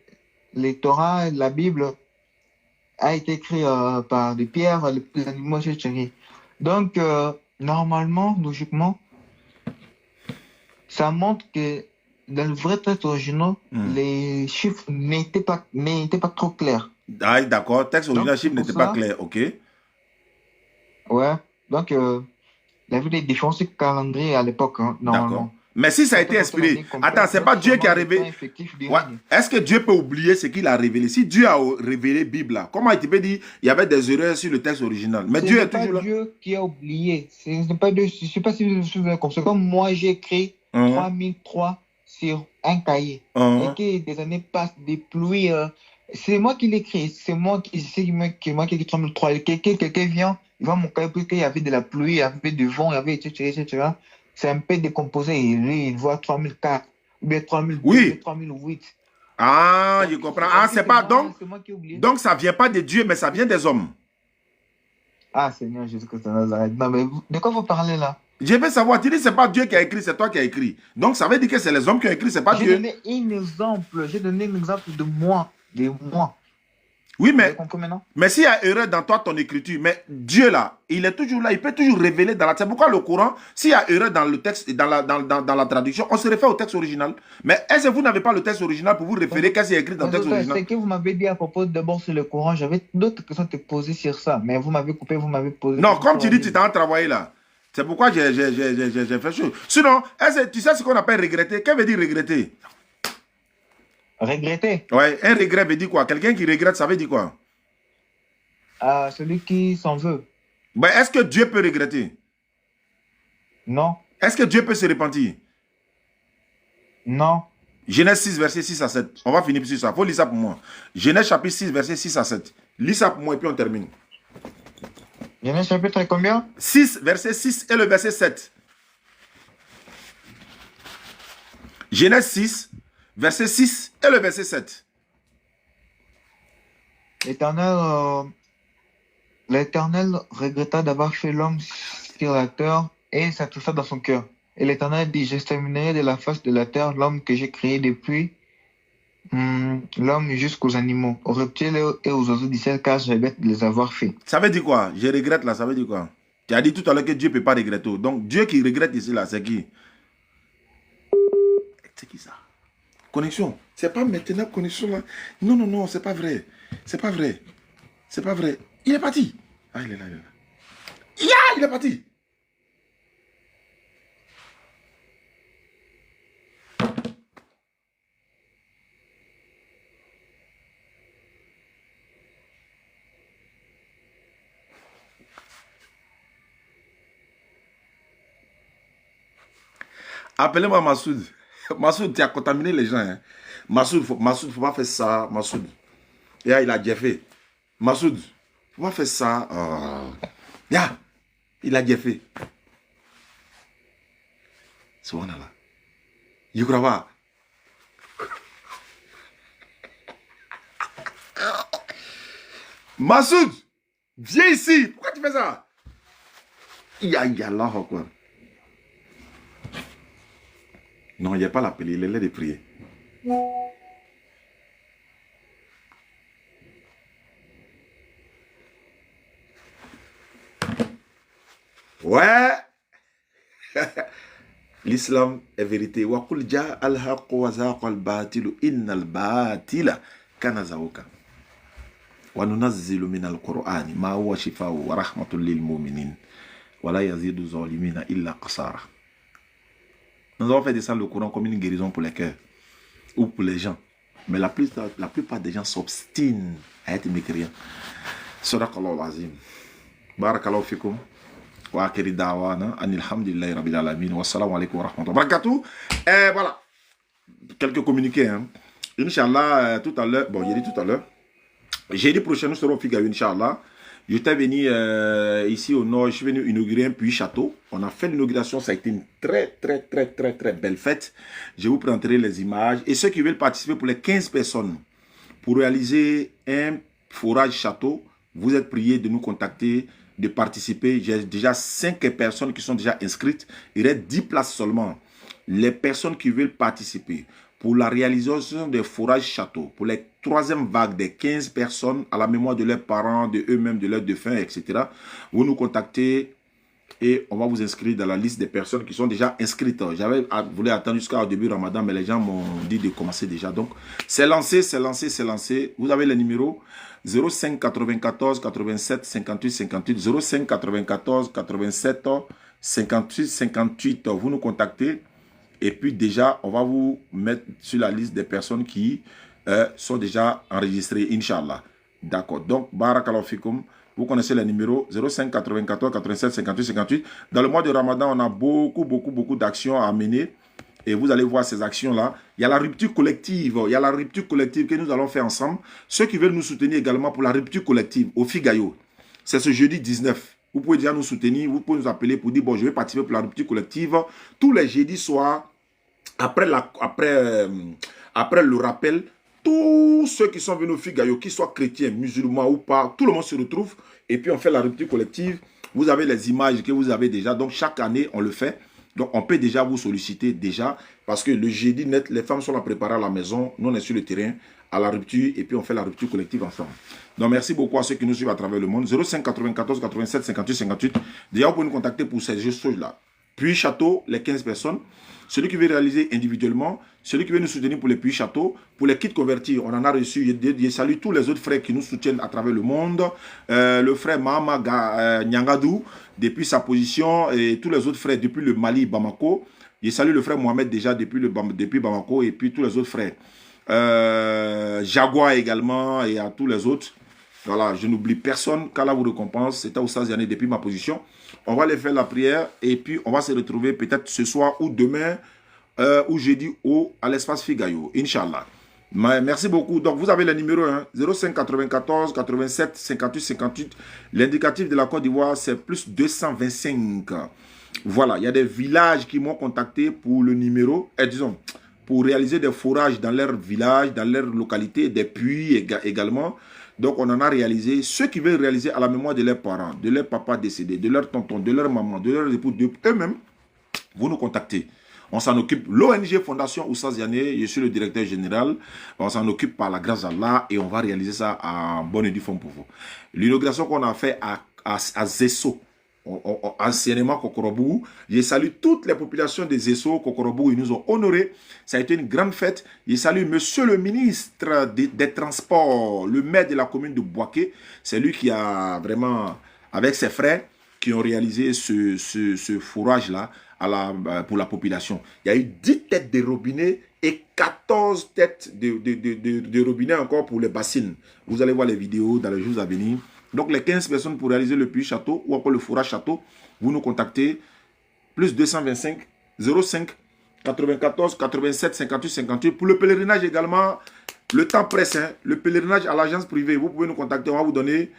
les Torah, la Bible, a été écrit par des pierres, les animaux, etc. Donc, normalement, logiquement, ça montre que dans le vrai texte original, les chiffres n'étaient pas trop clairs. Ah, d'accord. Texte original, chiffre n'était pas clair, ok. Ouais. Donc, il y avait des différences de calendrier à l'époque, hein, normalement. Mais si ça a été inspiré, attends, c'est pas Dieu qui a révélé. Ouais. Est-ce que Dieu peut oublier ce qu'il a révélé? Si Dieu a révélé la Bible, là, comment il peut dire il y avait des erreurs sur le texte original? Mais Dieu est toujours là. C'est Dieu qui a oublié. Ce n'est pas Dieu. Je ne sais pas si vous vous souvenez comme ça. Comme moi, j'ai écrit 3003 sur un cahier. Et que des années passent, des pluies. C'est moi qui l'écris. C'est moi qui écris 3003. Quelqu'un vient, il voit mon cahier, puis qu'il y avait de la pluie, il y avait du vent, il y avait etc. C'est un peu décomposé. Et lui, il voit 3004 ou bien 3002, oui. 3008. Ah, je comprends. Ah, c'est pas donc. Donc, ça ne vient pas de Dieu, mais ça vient des hommes. Ah, Seigneur Jésus-Christ de Nazareth. Non, mais de quoi vous parlez là? Je veux savoir. Tu dis, c'est pas Dieu qui a écrit, c'est toi qui as écrit. Donc, ça veut dire que c'est les hommes qui ont écrit, c'est pas Dieu. J'ai donné un exemple de moi. Oui, mais s'il y a erreur dans toi, ton écriture, mais Dieu là, il est toujours là, il peut toujours révéler dans la... C'est pourquoi le Coran, s'il y a erreur dans le texte, dans la traduction, on se réfère au texte original. Mais est-ce que vous n'avez pas le texte original pour vous référer qu'est-ce qui est écrit dans le texte original? C'est que vous m'avez dit à propos d'abord sur le Coran, j'avais d'autres questions à te poser sur ça, mais vous m'avez coupé, vous m'avez posé... Non, comme tu dis, tu t'as travaillé là. C'est pourquoi j'ai fait chose. Sinon, tu sais ce qu'on appelle regretter? Qu'est-ce que veut dire regretter? Regretter? Ouais, un regret veut dire quoi? Quelqu'un qui regrette, ça veut dire quoi? Celui qui s'en veut. Ben, est-ce que Dieu peut regretter? Non. Est-ce que Dieu peut se repentir? Non. Genèse 6, verset 6 à 7. On va finir sur ça. Il faut lire ça pour moi. Genèse chapitre 6, verset 6 à 7. Lis ça pour moi et puis on termine. Genèse chapitre combien? 6, verset 6 et le verset 7. Genèse 6, verset 6 et le verset 7. L'Éternel regretta d'avoir fait l'homme sur la terre et ça toucha dans son cœur. Et l'Éternel dit, j'exterminerai de la face de la terre l'homme que j'ai créé depuis l'homme jusqu'aux animaux, aux reptiles et aux oiseaux du ciel, car je regrette de les avoir faits. Ça veut dire quoi? Je regrette là, ça veut dire quoi? Tu as dit tout à l'heure que Dieu ne peut pas regretter. Donc Dieu qui regrette ici là, c'est qui? C'est qui ça? Connexion. C'est pas maintenant connexion là. Non, non, non, c'est pas vrai. C'est pas vrai. C'est pas vrai. Il est parti. Ah, il est là, il est là. Il est parti. Appelez-moi Massoud. Massoud, tu as contaminé les gens. Hein. Massoud, faut pas faire ça. Massoud. Il a déjà fait. Massoud, faut pas faire ça. Il a déjà fait. Subhanallah. You crois pas? Massoud, viens ici. Pourquoi tu fais ça? Ya Allah, quoi. Non, il n'y a pas l'appel, il est là de prier. Ouais. L'islam est vérité. Wa qul jaa al-haqq wa zaqa al-batil innal batila kana zahuqa. Wa nunazzilu min al-Qur'ani ma huwa shifaa'un wa rahmatun lil mu'minin wa la yazidu zalimina illa qasara. Nous avons fait descendre le Coran comme une guérison pour les cœurs ou pour les gens. Mais la plupart des gens s'obstinent à être mécréants. Sadaqallahu al-azim. Barakallahu fikum. Wa akiri da'wana anilhamdulillahi rabbil alamin. Wassalamu alaikum wa rahmatullahi wa barakatuh. Et voilà. Quelques communiqués. Hein. Inch'Allah, tout à l'heure. Bon, j'ai dit tout à l'heure. Jeudi prochain, nous serons au Figaro, Inch'Allah. J'étais venu ici au nord, je suis venu inaugurer un puits château. On a fait l'inauguration, ça a été une très belle fête. Je vous présenterai les images. Et ceux qui veulent participer pour les 15 personnes, pour réaliser un forage château, vous êtes priés de nous contacter, de participer. J'ai déjà 5 personnes qui sont déjà inscrites. Il reste 10 places seulement. Les personnes qui veulent participer pour la réalisation des forages châteaux, pour les 3e vague des 15 personnes à la mémoire de leurs parents, de eux-mêmes, de leurs défunts, etc. Vous nous contactez et on va vous inscrire dans la liste des personnes qui sont déjà inscrites. J'avais voulu attendre jusqu'au début du Ramadan, mais les gens m'ont dit de commencer déjà. Donc, c'est lancé, c'est lancé, c'est lancé. Vous avez les numéros 05 94 87 58 58, 05 94 87 58 58. Vous nous contactez. Et puis déjà, on va vous mettre sur la liste des personnes qui sont déjà enregistrées, Inch'Allah. D'accord. Donc, Barakallahu Fikum, vous connaissez les numéros 05 94 87 58 58. Dans le mois de Ramadan, on a beaucoup d'actions à mener. Et vous allez voir ces actions-là. Il y a la rupture collective. Il y a la rupture collective que nous allons faire ensemble. Ceux qui veulent nous soutenir également pour la rupture collective au Figayo, c'est ce jeudi 19. Vous pouvez déjà nous soutenir. Vous pouvez nous appeler pour dire, bon, je vais participer pour la rupture collective. Tous les jeudis soirs, après le rappel, tous ceux qui sont venus au Figayo, qu'ils soient chrétiens, musulmans ou pas, tout le monde se retrouve et puis on fait la rupture collective. Vous avez les images que vous avez déjà, donc chaque année on le fait. Donc on peut déjà vous solliciter déjà parce que le jeudi net, les femmes sont là préparées à la maison, nous on est sur le terrain à la rupture et puis on fait la rupture collective ensemble. Donc merci beaucoup à ceux qui nous suivent à travers le monde. 05 94 87 58 58. Déjà vous pouvez nous contacter pour ces choses-là. Puis château, les 15 personnes. Celui qui veut réaliser individuellement, celui qui veut nous soutenir pour les puits châteaux, pour les kits convertis, on en a reçu. Je salue tous les autres frères qui nous soutiennent à travers le monde. Le frère Mahama Nyangadou, depuis sa position, et tous les autres frères depuis le Mali, Bamako. Je salue le frère Mohamed déjà depuis Bamako, et puis tous les autres frères. Jaguar également, et à tous les autres. Voilà, je n'oublie personne. Qu'Allah vous récompense. C'était au 16 années depuis ma position. On va aller faire la prière et puis on va se retrouver peut-être ce soir ou demain ou jeudi à l'espace Figayo. Inch'Allah. Merci beaucoup. Donc, vous avez le numéro 05 94 87 58 58. L'indicatif de la Côte d'Ivoire, c'est plus 225. Voilà, il y a des villages qui m'ont contacté pour le numéro, disons, pour réaliser des forages dans leur village, dans leur localité, des puits également. Donc, on en a réalisé. Ceux qui veulent réaliser à la mémoire de leurs parents, de leurs papas décédés, de leurs tontons, de leurs mamans, de leurs époux, d'eux-mêmes, vous nous contactez. On s'en occupe. L'ONG Fondation Oussaz Yané, je suis le directeur général. On s'en occupe par la grâce d'Allah et on va réaliser ça en bonne et due forme pour vous. L'inauguration qu'on a fait à Zesso, anciennement Kokorobougou. Je salue toutes les populations des Zesso, Kokorobougou, ils nous ont honorés. Ça a été une grande fête. Je salue monsieur le ministre des Transports, le maire de la commune de Boaké. C'est lui qui a vraiment, avec ses frères, qui ont réalisé ce fourrage-là pour la population. Il y a eu 10 têtes de robinet et 14 têtes de robinet encore pour les bassines. Vous allez voir les vidéos dans les jours à venir. Donc les 15 personnes pour réaliser le puits château ou encore le fourrage château, vous nous contactez plus 225 05 94 87 58 58. Pour le pèlerinage également, le temps presse. Le pèlerinage à l'agence privée, vous pouvez nous contacter. On va vous donner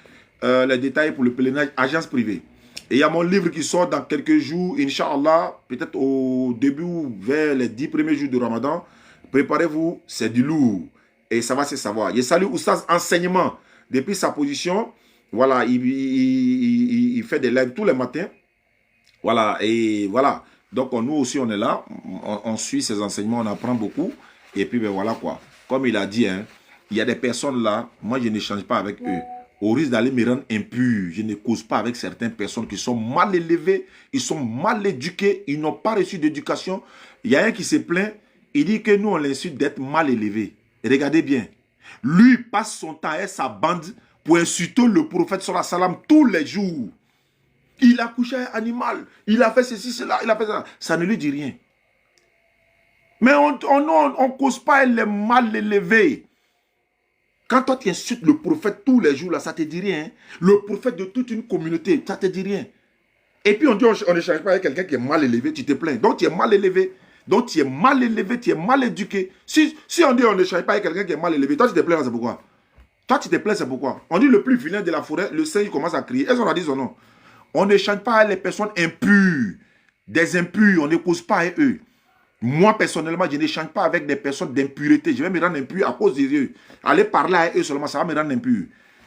les détails pour le pèlerinage agence privée. Et il y a mon livre qui sort dans quelques jours, Inch'Allah, peut-être au début ou vers les 10 premiers jours de Ramadan. Préparez-vous, c'est du lourd. Et ça va se savoir. Je salue Oustaz Enseignement. Depuis sa position, voilà, il fait des lives tous les matins. Voilà, et voilà. Donc nous aussi, on est là. On suit ses enseignements, on apprend beaucoup. Et puis, ben voilà quoi. Comme il a dit, il y a des personnes là, moi je n'échange pas avec eux. Au risque d'aller me rendre impur, je ne cause pas avec certaines personnes qui sont mal élevées, ils sont mal éduqués, ils n'ont pas reçu d'éducation. Il y a un qui se plaint, il dit que nous on l'insulte d'être mal élevé. Et regardez bien, lui passe son temps et sa bande pour insulter le prophète sallallahu alayhi wa sallam tous les jours. Il a couché un animal, il a fait ceci, cela, il a fait ça. Ça ne lui dit rien. Mais on ne cause pas les mal élevés. Quand toi tu insultes le prophète tous les jours, là, ça ne te dit rien. Le prophète de toute une communauté, ça ne te dit rien. Et puis on dit on n'échange pas avec quelqu'un qui est mal élevé, tu te plains. Donc tu es mal élevé. Donc tu es mal élevé, tu es mal éduqué. Si on dit on n'échange pas avec quelqu'un qui est mal élevé, toi tu te plains, c'est pourquoi? Toi tu te plains, c'est pourquoi? On dit le plus vilain de la forêt, le singe commence à crier. Est-ce qu'on a dit son nom? On n'échange pas avec les personnes impures. Des impurs, on ne cause pas avec eux. Moi, personnellement, je n'échange pas avec des personnes d'impureté. Je vais me rendre impur à cause des eux. Aller parler à eux seulement, ça va me rendre impur.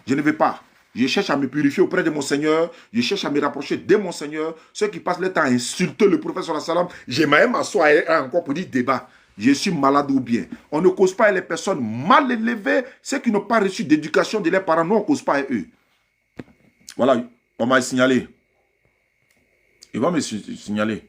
Je ne veux pas. Je cherche à me purifier auprès de mon Seigneur. Je cherche à me rapprocher de mon Seigneur. Ceux qui passent le temps à insulter le prophète sallallahu alayhi wa sallam, j'aimerais m'asseoir encore pour dire débat. Je suis malade ou bien. On ne cause pas avec les personnes mal élevées, ceux qui n'ont pas reçu d'éducation de leurs parents. Nous, on ne cause pas avec eux. Voilà, on m'a signalé. Il va me signaler.